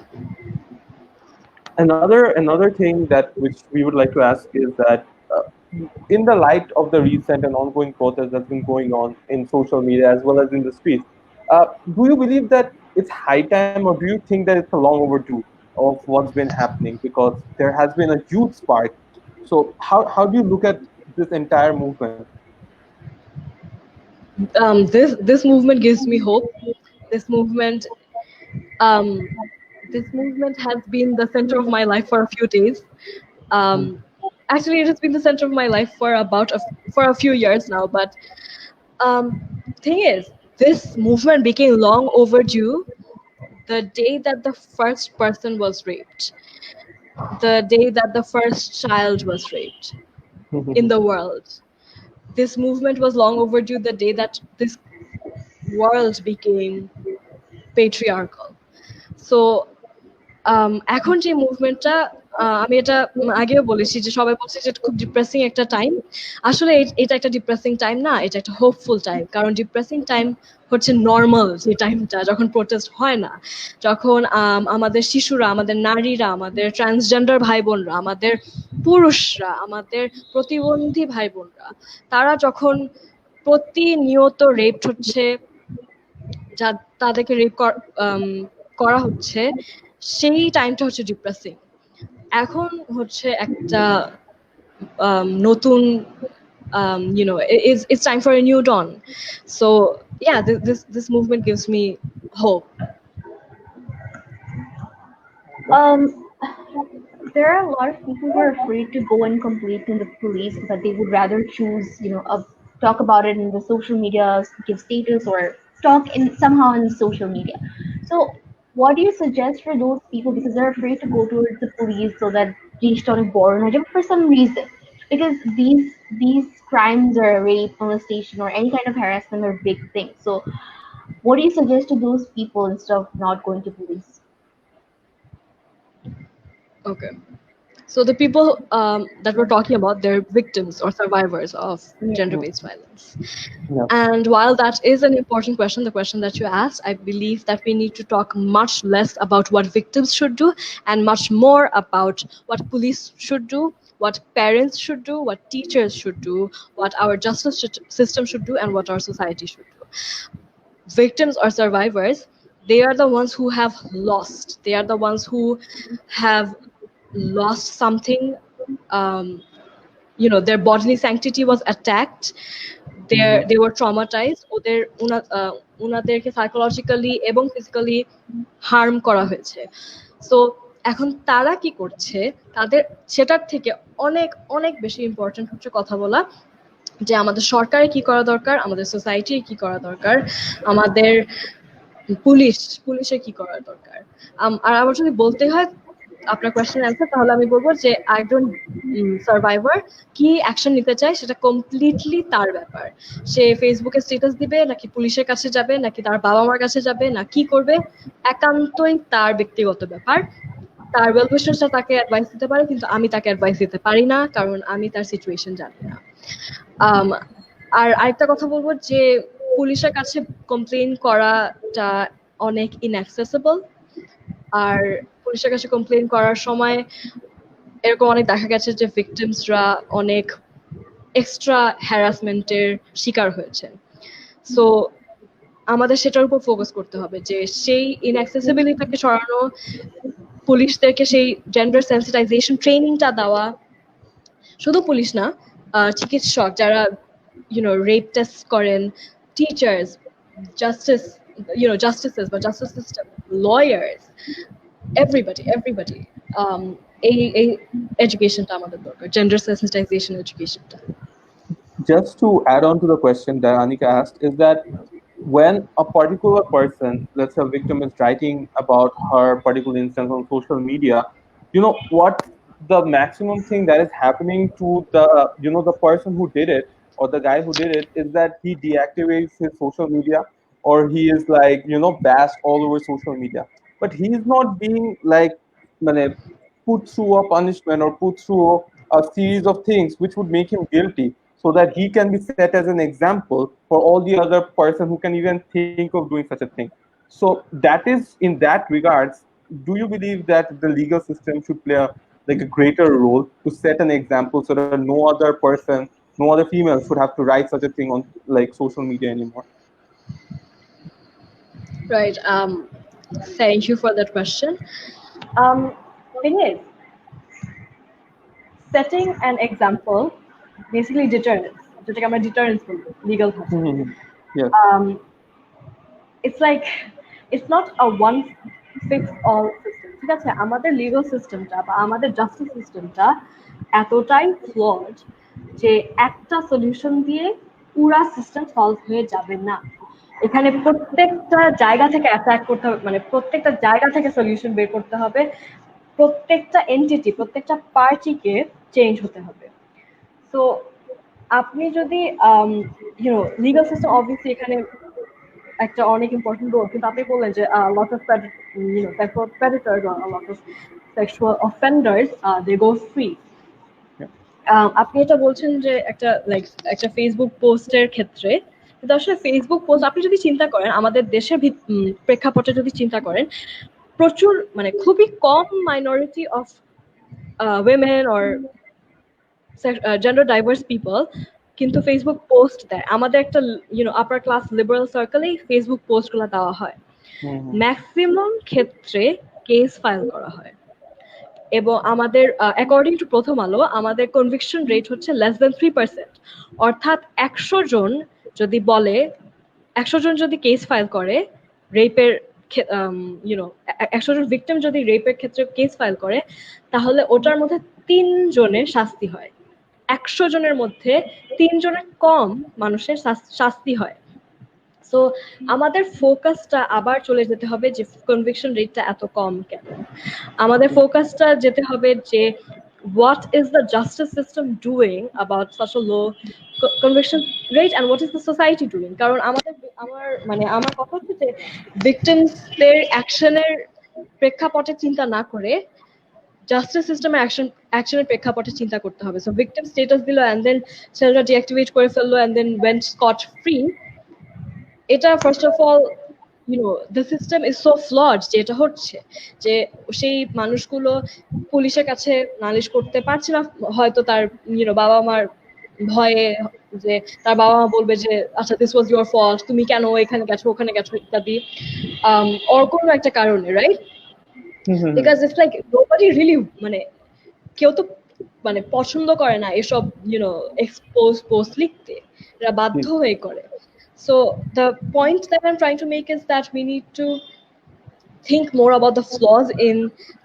Another thing that which we would like to ask is that in the light of the recent and ongoing protest that's been going on in social media as well as in the streets, Do you believe that it's high time, or do you think that it's a long overdue of what's been happening? Because there has been a huge spark. So how do you look at this entire movement? This movement gives me hope. This movement um, this movement has been the center of my life for a few days. Um, Actually, it has been the center of my life for for a few years now. But um, thing is, this movement became long overdue the day that the first person was raped, the day that the first child was raped in the world. This movement was long overdue the day that this world became patriarchal. So এখন যে মুভমেন্টটা আমি এটা আগেও বলেছি যে সবাই বলছে যে এটা খুব ডিপ্রেসিং একটা টাইম। আসলে এটা একটা ডিপ্রেসিং টাইম না, এটা একটা হোপফুল টাইম। কারণ ডিপ্রেসিং টাইম হচ্ছে নর্মাল যে টাইমটা যখন প্রোটেস্ট হয় না, যখন আমাদের শিশুরা, আমাদের নারীরা, আমাদের ট্রান্সজেন্ডার ভাই বোনরা, আমাদের পুরুষরা, আমাদের প্রতিবন্ধী ভাই বোনরা, তারা যখন প্রতিনিয়ত রেপ হচ্ছে, যা তাদেরকে রেপ করা হচ্ছে, সেই টাইমটা হচ্ছে ডিপ্রেসিং। এখন হচ্ছে একটা নতুন it's time for a new dawn. So yeah, this movement gives me hope. Um, there are a lot of people who are afraid to go and complain to the police, but they would rather choose, talk about it in the social media, give status, or talk in somehow in social media. So, what do you suggest for those people because they're afraid to go towards the police so that reached on a born for some reason? Because these crimes or rape, molestation, or any kind of harassment are big things. So, what do you suggest to those people instead of not going to police? Okay. So the people that we're talking about, they're victims or survivors of Yeah. gender-based violence. Yeah. And while that is an important question, the question that you asked, I believe that we need to talk much less about what victims should do and much more about what police should do, what parents should do, what teachers should do, what our justice system should do, and what our society should do. Victims or survivors, they are the ones who have lost. They are the ones who have lost something. Um, their bodily sanctity was attacked. They were traumatized. ওনাদেরকে psychologically এবং physically harm করা হয়েছে। So এখন তারা কি করছে, তাদের সেটার থেকে অনেক অনেক বেশি ইম্পর্টেন্ট হচ্ছে কথা বলা যে আমাদের সরকারের কি করা দরকার, আমাদের সোসাইটির কি করা দরকার, আমাদের পুলিশের কি করা দরকার। আর আমার যদি বলতে হয় আপনার কোয়েশ্চেন অ্যান্সার, তাহলে আমি বলবো যে একজন সার্ভাইভার কি অ্যাকশন নিতে চায় সেটা কমপ্লিটলি তার ব্যাপার। সে ফেসবুকে স্ট্যাটাস দিবে নাকি পুলিশের কাছে যাবে নাকি তার বাবা মার কাছে যাবে না কি করবে, একান্তই তার ব্যক্তিগত ব্যাপার। তার ওয়েল উইশার্সরা তাকে অ্যাডভাইস দিতে পারে, কিন্তু আমি তাকে অ্যাডভাইস দিতে পারি না, কারণ আমি তার সিচুয়েশন জানি না। আর আরেকটা কথা বলবো যে পুলিশের কাছে কমপ্লেন করাটা অনেক ইনঅ্যাক্সেসিবল। আর পুলিশের কাছে কমপ্লেন করার সময় এরকম অনেক দেখা গেছে যে ভিকটিমসরা অনেক এক্সট্রা হ্যারাসমেন্টের শিকার হয়েছে। সো আমাদের সেটার উপর ফোকাস করতে হবে যে সেই ইনঅ্যাক্সেসিবিলিটিটাকে সরানো, পুলিশদেরকে সেই জেন্ডার সেন্সিটাইজেশন ট্রেনিংটা দেওয়া। শুধু পুলিশ না, চিকিৎসক যারা রেপ টেস্ট করেন, টিচার্স, জাস্টিস justices বা জাস্টিস সিস্টেম, লয়ার্স, এভরিবডি এই এডুকেশনটা আমাদের দরকার, জেন্ডার সেন্সিটাইজেশন এডুকেশনটা। Just to add on to the question that Anika asked, is that when a particular person, let's say a victim, is writing about her particular instance on social media, you know what the maximum thing that is happening to the the person who did it or the guy who did it is that he deactivates his social media, or he is like bashed all over social media, but he is not being like মানে, put through a punishment or put through a series of things which would make him guilty, so that he can be set as an example for all the other person who can even think of doing such a thing. So that is, in that regards, do you believe that the legal system should play a greater role to set an example so that no other person, no other female should have to write such a thing on like social media anymore? Right. Thank you for that question. Um, thing is, setting an example, basically deterrence, যেটাকে আমরা deterrence বলি legal ভাষায়। Mhm. Yes. Um, it's like it's not a one fix all system, ঠিক আছে? আমাদের legal সিস্টেমটা বা আমাদের জাস্টিস সিস্টেমটা এতটাই ফ্লড যে একটা সলিউশন দিয়ে পুরা সিস্টেম সলভ হয়ে যাবে না। এখানে প্রত্যেকটা জায়গা থেকে অ্যাটাক করতে হবে, মানে প্রত্যেকটা জায়গা থেকে সলিউশন বের করতে হবে, প্রত্যেকটা এন্টিটি, প্রত্যেকটা পার্টিকে চেঞ্জ হতে হবে। সো আপনি যদি লিগাল সিস্টেম অবভিয়াসলি এখানে একটা অনেক ইম্পর্টেন্ট রোল, কিন্তু আপনি বললেন যে lot of sexual predators or a lot of sexual offenders they go free. Yeah. আপনি এটা বলছেন যে একটা লাইক একটা ফেসবুক পোস্টের ক্ষেত্রে, কিন্তু আসলে ফেসবুক পোস্ট আপনি যদি চিন্তা করেন আমাদের দেশের প্রেক্ষাপটে যদি চিন্তা করেন, প্রচুর মানে খুবই কম minority of women or gender diverse people কিন্তু ফেসবুক পোস্ট দেয়। আমাদের একটা আপার ক্লাস লিবারাল সার্কেলেই ফেসবুক পোস্টগুলো দেওয়া হয়। Mhm. ম্যাক্সিমাম ক্ষেত্রে কেস ফাইল করা হয় এবং আমাদের অ্যাকর্ডিং টু প্রথম আলো আমাদের কনভিকশন রেট হচ্ছে লেস দেন 3%। অর্থাৎ 100 জন যদি বলে, 100 জন যদি কেস ফাইল করে রেপের, 100 জন ভিকটিম যদি রেপের ক্ষেত্রে কেস ফাইল করে, তাহলে ওটার মধ্যে 3 জনের শাস্তি হয়। 100 জনের মধ্যে 3 জনের কম মানুষের শাস্তি হয়। সো আমাদের ফোকাসটা আবার চলে যেতে হবে যে কনভিকশন রেটটা এত কম কেন। আমাদের ফোকাসটা যেতে হবে যে what is the justice system doing about such a low conviction rate and what is the society doing, কারণ আমার কথা হচ্ছে যে ভিকটিমসদের অ্যাকশনের প্রেক্ষাপটে চিন্তা না করে জাস্টিস সিস্টেমে অ্যাকশনের প্রেক্ষাপটে চিন্তা করতে হবে। সো ভিকটিম স্টেটাস দিল এন্ড দেন ছেলেটা ডিঅ্যাক্টিভেট করে ফেললো and then went scot free. এটা first of all the system is so flawed যে এটা হচ্ছে যে সেই মানুষগুলো পুলিশের কাছে নালিশ করতে পারছে না, হয়তো তার বাবা মার ভয়ে, যে তার বাবা মা বলবে যে আচ্ছা দিস ওয়াজ ইউর ফল্ট, তুমি কেন এখানে গেছো ওখানে গেছো ইত্যাদি, ওর কোনো একটা কারণে, right? Mhm. Because it's like nobody really মানে কেউ তো মানে পছন্দ করে না এসব এক্সপোজ পোস্ট লিখতে, এরা বাধ্য Yes. হয়ে করে। So the point that I'm trying to make is that we need to think more about the flaws in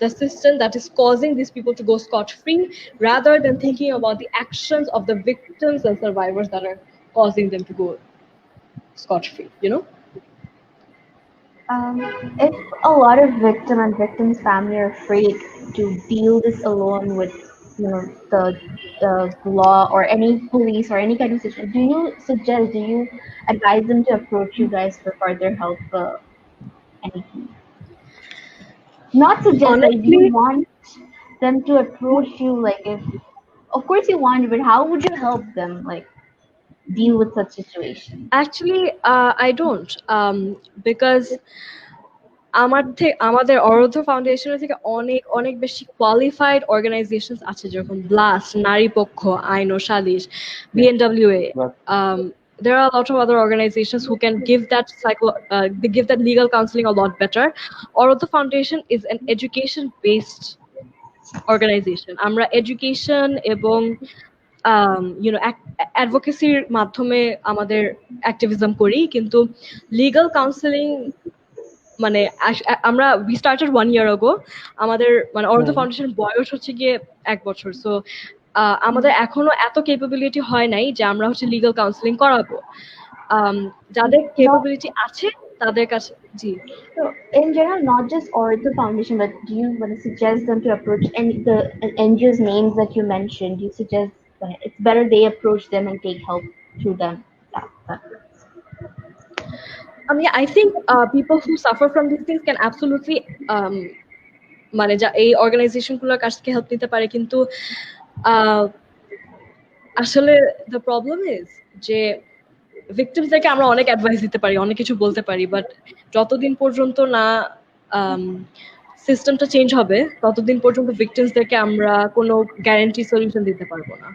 the system that is causing these people to go scot-free, rather than thinking about the actions of the victims and survivors that are causing them to go scot-free. If a lot of victim and victim's family are afraid to deal this alone with, the law or any police or any kind of situation, do you advise them to approach you guys for further help? Anything? Not suggest, like, do you Honestly, want them to approach you? Like, if of course you want, but how would you help them, like, deal with such situation? actually, I don't, because আমাদের অরোধ্য ফাউন্ডেশনের থেকে অনেক অনেক বেশি qualified organisation আছে, যেরকম blast, নারী পক্ষ, আইন ও সালিশ, Yes. বিএনডব্লিউএ। But There are a lot of other organizations who can give that they give that legal counseling a lot better. Oroddho Foundation is an education based organization. আমরা education এবং অ্যাডভোকেসির মাধ্যমে আমাদের অ্যাক্টিভিজম করি, কিন্তু লিগাল কাউন্সেলিং মানে আমরা we started 1 year ago। আমাদের মানে অরোধ্য ফাউন্ডেশন বয়স হচ্ছে গিয়ে 1 বছর। সো আমাদের এখনো এত ক্যাপাবিলিটি হয় নাই যে আমরা হচ্ছে লিগাল কাউন্সেলিং করাবো। যাদের Not ক্যাপাবিলিটি আছে তাদের কাছে, জি। so in general, not just Oroddho Foundation, but do you want to suggest them to approach any the NGOs names that you mentioned? Do you suggest that it's better they approach them and take help through them? That Yeah, I think people who suffer from these things can absolutely মানে যা এই organisation গুলোর কাছ থেকে help নিতে পারে, কিন্তু আসলে দ্য প্রবলেম ইজ যে ভিকটিমসদেরকে আমরা অনেক অ্যাডভাইস দিতে পারি, অনেক কিছু বলতে পারি, বাট যতদিন পর্যন্ত না সিস্টেমটা চেঞ্জ হবে ততদিন পর্যন্ত ভিকটিমসদেরকে আমরা কোনো গ্যারান্টি সলিউশন দিতে পারবো না।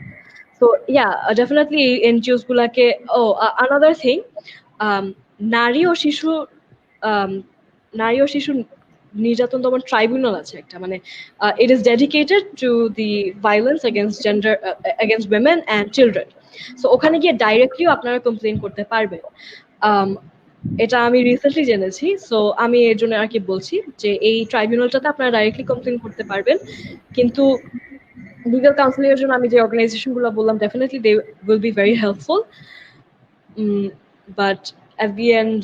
সো ইয়া, ডেফিনেটলি এনজিওস গুলাকে। ও আনাদার থিং, নারী ও শিশু নারী ও শিশু নির্যাতন দমন ট্রাইব্যুনাল আছে একটা, মানে it is dedicated to the violence against gender against women and children. So ওখানে গিয়ে ডাইরেক্টলিও আপনারা কমপ্লেন করতে পারবেন। Um, এটা আমি রিসেন্টলি জেনেছি, সো আমি এর জন্য আর কি বলছি যে এই ট্রাইব্যুনালটাতে আপনারা ডাইরেক্টলি কমপ্লেন করতে পারবেন। কিন্তু লিগাল কাউন্সিলিং এর জন্য আমি যে অর্গানাইজেশনগুলো বললাম definitely they will be very helpful. But at the end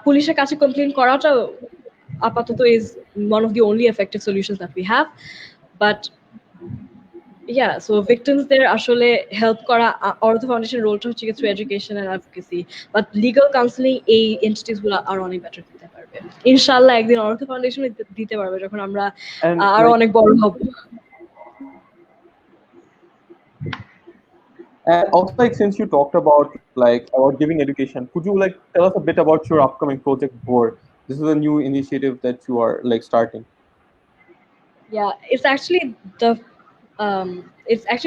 পুলিশের কাছে কমপ্লেন করাটা আপাতত is one of the only effective solutions that we have. But yeah, so victimsদের আসলে হেল্প করা, অর্থ ফাউন্ডেশন রোলটা হচ্ছে through education and advocacy, but legal counselling এই এন্টিটিস গুলো আরো অনেক বেটার দিতে পারবে ইনশাআল্লাহ। একদিন অর্থ ফাউন্ডেশন দিতে পারবে যখন আমরা And আরো like, অনেক বড় হব। and also like since you talked about giving education, could you like tell us a bit about your upcoming project board? This is a new initiative that you are like starting. Yeah, it's actually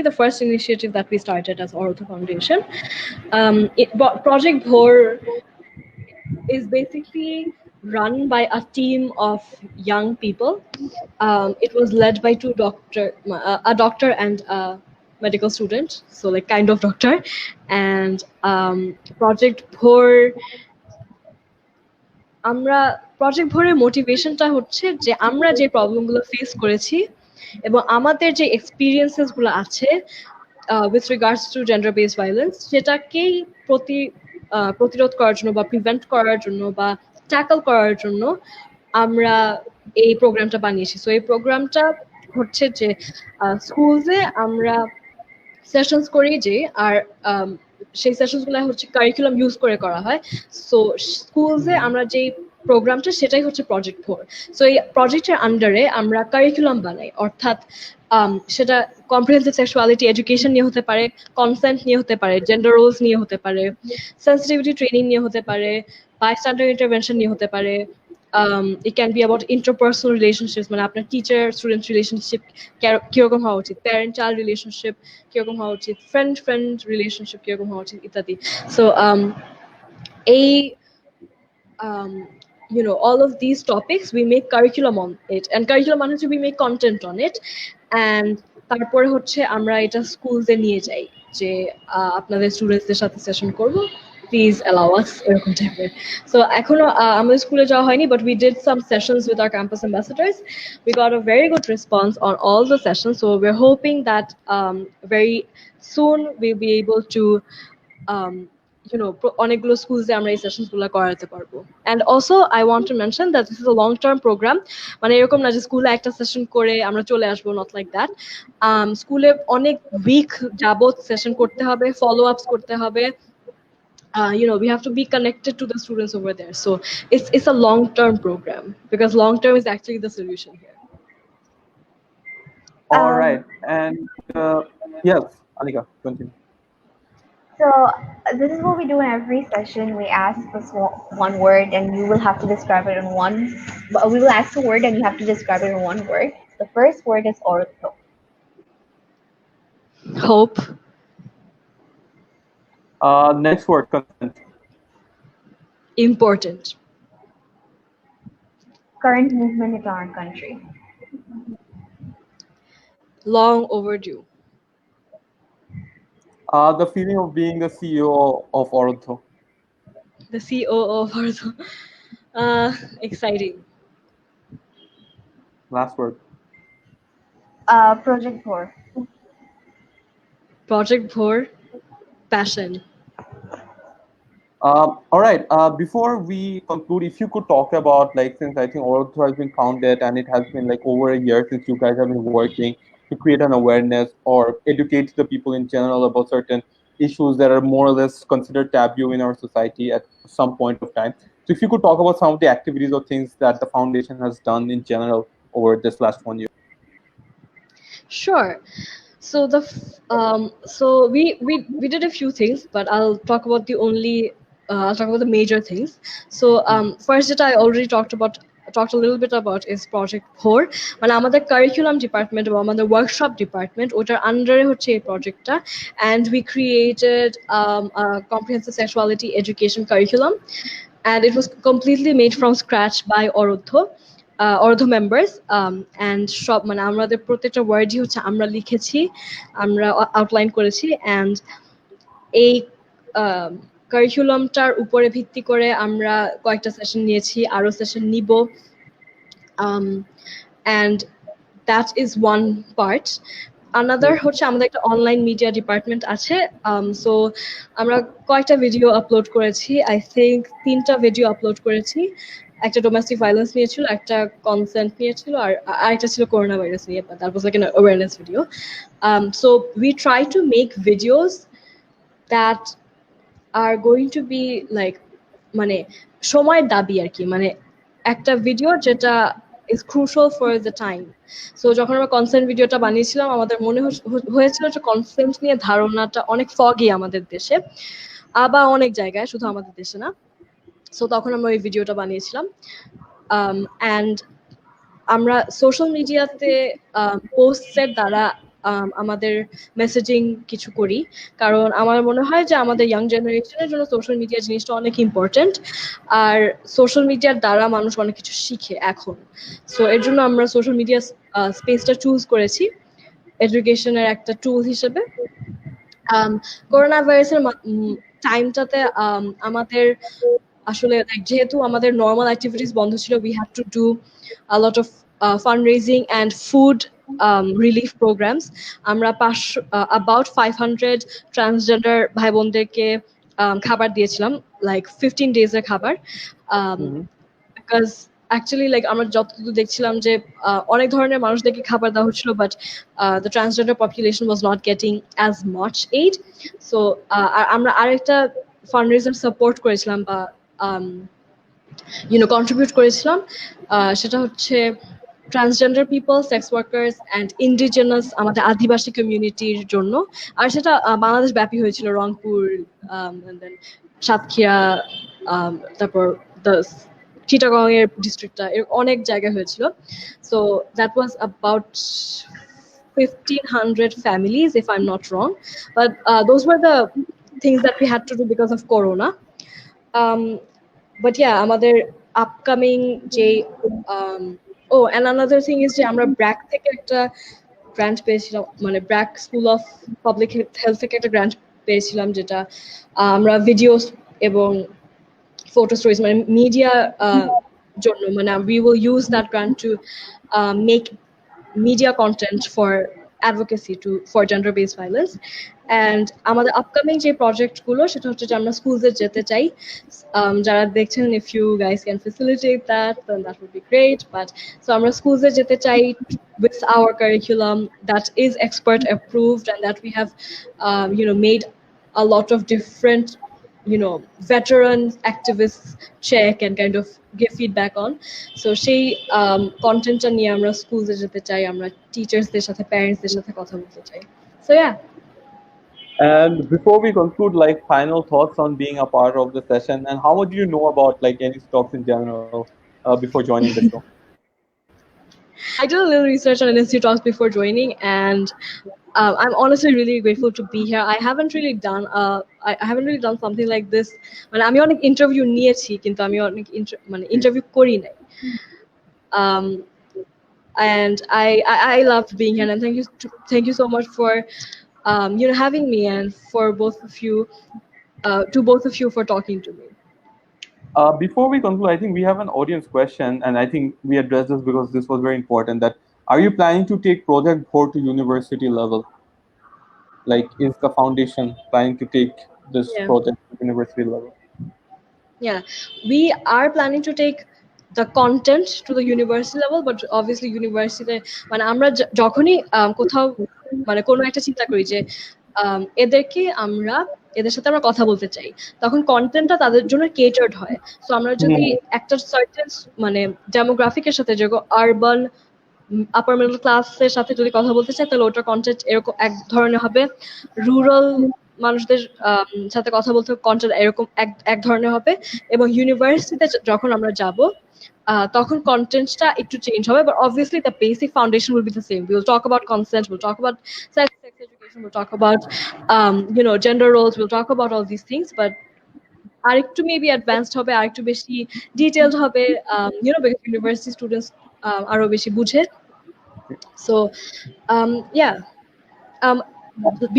the first initiative that we started as Oroddho Foundation. Project Bhor is basically run by a team of young people. It was led by a doctor and a medical student, so like kind of doctor. And Project Bhor, আমরা project ভোরের মোটিভেশনটা হচ্ছে যে আমরা যে প্রবলেমগুলো face করেছি এবং আমাদের যে এক্সপিরিয়েন্সেস গুলো আছে with regards to gender based violence, সেটাকেই প্রতিরোধ করার জন্য বা প্রিভেন্ট করার জন্য বা ট্যাকল করার জন্য আমরা এই প্রোগ্রামটা বানিয়েছি। সো এই প্রোগ্রামটা হচ্ছে যে স্কুলসে আমরা সেশনস করি যে, আর সেই সেশনসগুলো হচ্ছে কারিকুলাম ইউজ করে করা হয়। সো স্কুলসে আমরা যেই প্রোগ্রামটা সেটাই হচ্ছে প্রজেক্ট ভোর। সো এই প্রজেক্টের আন্ডারে আমরা কারিকুলাম বানাই, অর্থাৎ সেটা কম্প্রিহেন্সিভ সেক্সুয়ালিটি এডুকেশন নিয়ে হতে পারে, কনসেন্ট নিয়ে হতে পারে, জেন্ডার রোলস নিয়ে হতে পারে, সেন্সিটিভিটি ট্রেনিং নিয়ে হতে পারে, বাইস্ট্যান্ডার ইন্টারভেনশন নিয়ে হতে পারে। It can be about interpersonal relationships, মানে আপনার টিচার স্টুডেন্ট রিলেশনশিপ কিরকম হওয়া উচিত, প্যারেন্ট চাইল্ড রিলেশনশিপ কিরকম হওয়া উচিত, ফ্রেন্ড ফ্রেন্ড রিলেশনশিপ কিরকম হওয়া উচিত ইত্যাদি। সো এই all of these topics we make curriculum on it, and curriculum মানে হচ্ছে we make content on it, and তারপরে হচ্ছে আমরা এটা স্কুলসে নিয়ে যাই যে আপনাদের স্টুডেন্টসদের সাথে সেশন করব, প্লিজ অ্যালাউ আস, এরকম টাইপের। সো এখনো আমাদের স্কুলে যাওয়া হয়নি, but we did some sessions with our campus ambassadors. We got a very good response on all the sessions, so we're hoping that very soon we'll be able to অনেকগুলো স্কুলসে আমরা এই সেশনস গুলো করাতে পারবো। And also I want to mention that this is a long term programme, মানে এরকম না যে স্কুলে একটা সেশন করে আমরা চলে আসবো, নট লাইক দ্যাট। স্কুলে অনেক উইক যাবত সেশন করতে হবে, ফলো আপস করতে হবে। We have to be connected to the students over there, so it's a long term program, because long term is actually the solution here. All Um, right, and yes, Anika, continue. so this is what we do in every session. We ask this one word, and you will have to describe it in one. We will ask a word, and you have to describe it in one word. The first word is ortho. Hope. Next word, consent. Important. Current movement in our country. Long overdue. The feeling of being the CEO of Oroddho. The COO of Oroddho. Exciting. Last word. Project 4. Project Bhor. Passion. All right. Before we conclude, if you could talk about like, since I think Oroddho has been founded and it has been like over a year since you guys have been working to create an awareness or educate the people in general about certain issues that are more or less considered taboo in our society at some point of time. So if you could talk about some of the activities or things that the foundation has done in general over this last 1 year. Sure. So we did a few things, but I'll talk about the major things. So first, that I already talked about talked a little bit about is Project 4. মানে আমাদের curriculum department বা আমাদের workshop department ওটার আন্ডারে হচ্ছে এই প্রজেক্টটা, and we created a comprehensive sexuality education curriculum, and it was completely made from scratch by Oroddho members, and সব মানে আমাদের প্রত্যেকটা ওয়ার্ডই হচ্ছে আমরা লিখেছি, আমরা আউটলাইন করেছি, and এই কারিকুলামটার উপরে ভিত্তি করে আমরা কয়েকটা সেশন নিয়েছি, আরো সেশন নিব, and that is one part. Another হচ্ছে আমাদের একটা অনলাইন মিডিয়া ডিপার্টমেন্ট আছে, সো আমরা কয়েকটা ভিডিও আপলোড করেছি, আই থিঙ্ক 3টা ভিডিও আপলোড করেছি। একটা ডোমেস্টিক ভায়োলেন্স নিয়েছিল, একটা কনসেন্ট নিয়েছিল, আর আরেকটা ছিল করোনা ভাইরাস নিয়ে, but that was like an awareness video. So we try to make videos that are going to be like মানে সময়ের দাবি আর কি, মানে একটা ভিডিও যেটা is crucial for the time. So যখন আমরা কনসেন্ট ভিডিওটা বানিয়েছিলাম আমাদের মনে হয়েছিল যে কনসেন্ট নিয়ে ধারণাটা অনেক ফগি আমাদের দেশে, আবার অনেক জায়গায়, শুধু আমাদের দেশে না। সো তখন আমরা ওই ভিডিওটা বানিয়েছিলাম, অ্যান্ড আমরা সোশ্যাল মিডিয়াতে পোস্টের দ্বারা আমাদের মেসেজিং কিছু করি, কারণ আমার মনে হয় যে আমাদের ইয়াং জেনারেশনের জন্য সোশ্যাল মিডিয়া জিনিসটা অনেক ইম্পর্টেন্ট, আর সোশ্যাল মিডিয়ার দ্বারা মানুষ অনেক কিছু শিখে এখন। সো এর জন্য আমরা সোশ্যাল মিডিয়া স্পেসটা চুজ করেছি এডুকেশনের একটা টুল হিসেবে। করোনা ভাইরাসের টাইমটাতে আমাদের আসলে যেহেতু আমাদের নর্মাল অ্যাক্টিভিটিস বন্ধ ছিল, we had to do a lot of fundraising and food relief programs. আমরা about 500 ট্রান্সজেন্ডার ভাই বোনদেরকে খাবার দিয়েছিলাম, লাইক 15 ডেজের খাবার, বিকজ অ্যাকচুয়ালি লাইক আমরা যতদূর দেখছিলাম যে অনেক ধরনের মানুষদেরকে খাবার দেওয়া হচ্ছিল, but the transgender population was not getting as much aid. So আমরা আরেকটা ফান্ডরেজার সাপোর্ট করেছিলাম বা কন্ট্রিবিউট করেছিলাম, সেটা হচ্ছে transgender people, sex workers and indigenous, আমাদের আদিবাসী কমিউনিটির জন্য। আর সেটা বাংলাদেশ ব্যাপী হয়েছিল, রংপুর, সাতক্ষীরা, তারপর চিটাগং এর ডিস্ট্রিক্টটা, এর অনেক জায়গায় হয়েছিল। So that was about 1,500 families, if I'm not wrong. But those were the things that we had to do because of Corona. But yeah, আমাদের আপকামিং যে and another thing is যে আমরা ব্র্যাক থেকে একটা গ্র্যান্ট পেয়েছিলাম, মানে BRAC school of public health থেকে একটা গ্র্যান্ট পেয়েছিলাম, যেটা আমরা ভিডিওস এবং photo stories মানে মিডিয়া জন্য, মানে we will use that grant to make media content for advocacy for gender based violence. And আমাদের আপকামিং যে প্রজেক্ট গুলো সেটা হচ্ছে যে আমরা স্কুলসে যেতে চাই, যারা দেখছেন, if you guys can facilitate that then that would be great. But so আমরা স্কুলসে যেতে চাই with our curriculum that is expert approved and that we have made a lot of different veteran activists check and kind of give feedback on. So সেই কন্টেন্টটা নিয়ে আমরা স্কুলসে যেতে চাই, আমরা টিচার্সদের সাথে, প্যারেন্টসদের সাথে কথা বলতে চাই। So yeah. And before we conclude, like final thoughts on being a part of the session, and how much do you know about like any stocks in general before joining the show? I did a little research on NSC Talks before joining, and I'm honestly really grateful to be here. I haven't really done something like this. মানে আমি অনেক interview নিয়েছি, কিন্তু আমি অনেক interview করি নাই। And I loved being here, and thank you so much for having me, and for both of you for talking to me. Before we conclude, I think we have an audience question, and I think we address this because this was very important. That are you planning to take Project 4 to university level? Like, is the foundation planning to take this project to university level? Yeah, we are planning to take the content to the university level, but obviously university মানে আমরা যখনই কোথাও মানে কোনো একটা চিন্তা করি যে এদের সাথে আমরা কথা বলতে চাই, তখন কন্টেন্টটা তাদের জন্য কেটার্ড হয়। সো আমরা যদি একটা সার্টেন মানে ডেমোগ্রাফিকের সাথে, যেরকম আরবান আপার মিডল ক্লাসের সাথে যদি কথা বলতে চাই, তাহলে ওটার কন্টেন্ট এরকম এক ধরনের হবে, রুরাল মানুষদের সাথে কথা বলতে কন্টেন্ট এরকম এক ধরনের হবে, এবং ইউনিভার্সিটিতে যখন আমরা যাব তখন কন্টেন্টটা একটু চেঞ্জ হবে, but obviously the basic foundation will be the same. Will talk about consent, will talk about sex education, we'll talk about gender roles, we'll talk about all these things, but আরেকটু maybe advanced হবে, আরেকটু বেশি detailed হবে, because university students আরো বেশি বুঝে। So yeah, um,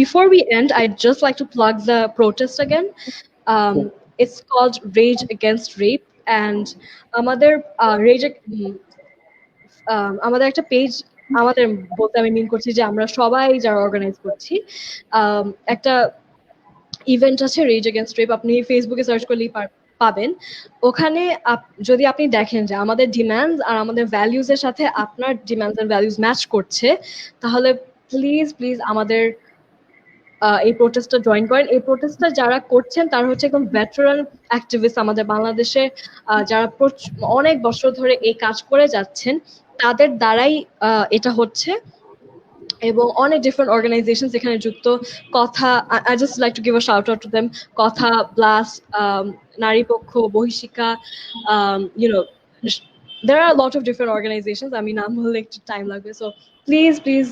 before we end, I'd just like to plug the protest again. It's called Rage Against Rape, and আমাদের আমাদের একটা পেজ, আমাদের বলতে আমি মিন করছি যে আমরা সবাই যারা অর্গানাইজ করছি, একটা ইভেন্ট আছে রেজ এগেইনস্ট রেপ, আপনি ফেসবুকে সার্চ করলেই পাবেন। ওখানে যদি আপনি দেখেন যে আমাদের ডিমান্ডস আর আমাদের ভ্যালিউজ এর সাথে আপনার ডিমান্ডস এন্ড ভ্যালিউজ ম্যাচ করছে, তাহলে প্লিজ প্লিজ আমাদের এই প্রোটেস্টটা জয়েন করেন। এই প্রোটেস্টটা যারা করছেন তারা হচ্ছে একদম ভেটারান অ্যাক্টিভিস্ট, আমাদের বাংলাদেশে যারা অনেক বছর ধরে এই কাজ করে যাচ্ছেন, তাদের দ্বারাই এটা হচ্ছে, এবং অনেক ডিফারেন্ট অর্গানাইজেশনস এখানে যুক্ত। Kotha, I just like to give a shout out to them, Kotha, BLAST, Naripokkho, Bohishikha, you know there are a lot of different organizations. আমি নাম বললে একটু টাইম লাগবে, so please please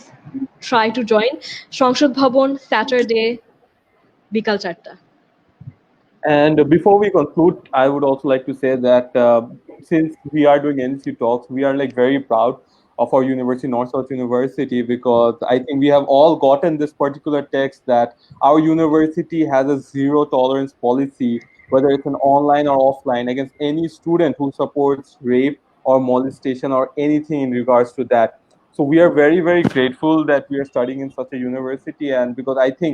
try to join. সংসদ ভবন, স্যাটারডে বিকাল 4টা। And before we conclude, I would also like to say that since we are doing NC talks, we are like very proud of our university, North South University, because I think we have all gotten this particular text that our university has a zero tolerance policy, whether it's an online or offline, against any student who supports rape or molestation or anything in regards to that. So we are very, very grateful that we are studying in such a university, and because I think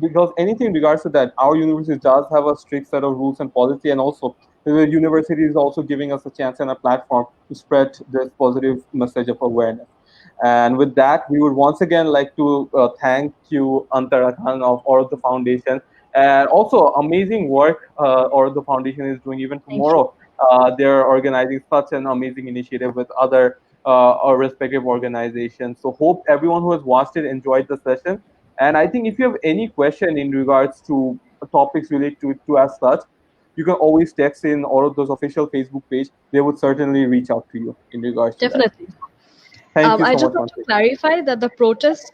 because anything in regards to that, our university does have a strict set of rules and policy, and also the university is also giving us a chance and a platform to spread this positive message of awareness. And with that, we would once again like to thank you, Antara Khan of Oroddho Foundation, and also amazing work Oroddho Foundation is doing. Even Thank you. tomorrow, they're organizing such an amazing initiative with other or respective organizations. So hope everyone who has watched it enjoyed the session. And I think if you have any question in regards to topics related to as such, you can always text in all of those official Facebook page. They would certainly reach out to you in regards to that. Definitely. Thank you I so just much want once to again. clarify that the protest,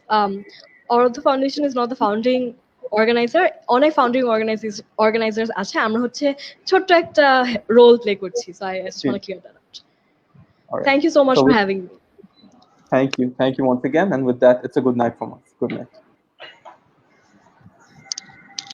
Oroddho Foundation is not the founding organizer. অনেক founding organizers আছে, আমরা হচ্ছে ছোট্ট একটা role play করছি. So I just want to clear that out. All right. Thank you so much So for having me. thank you once again. And with that, it's a good night from us. Good night.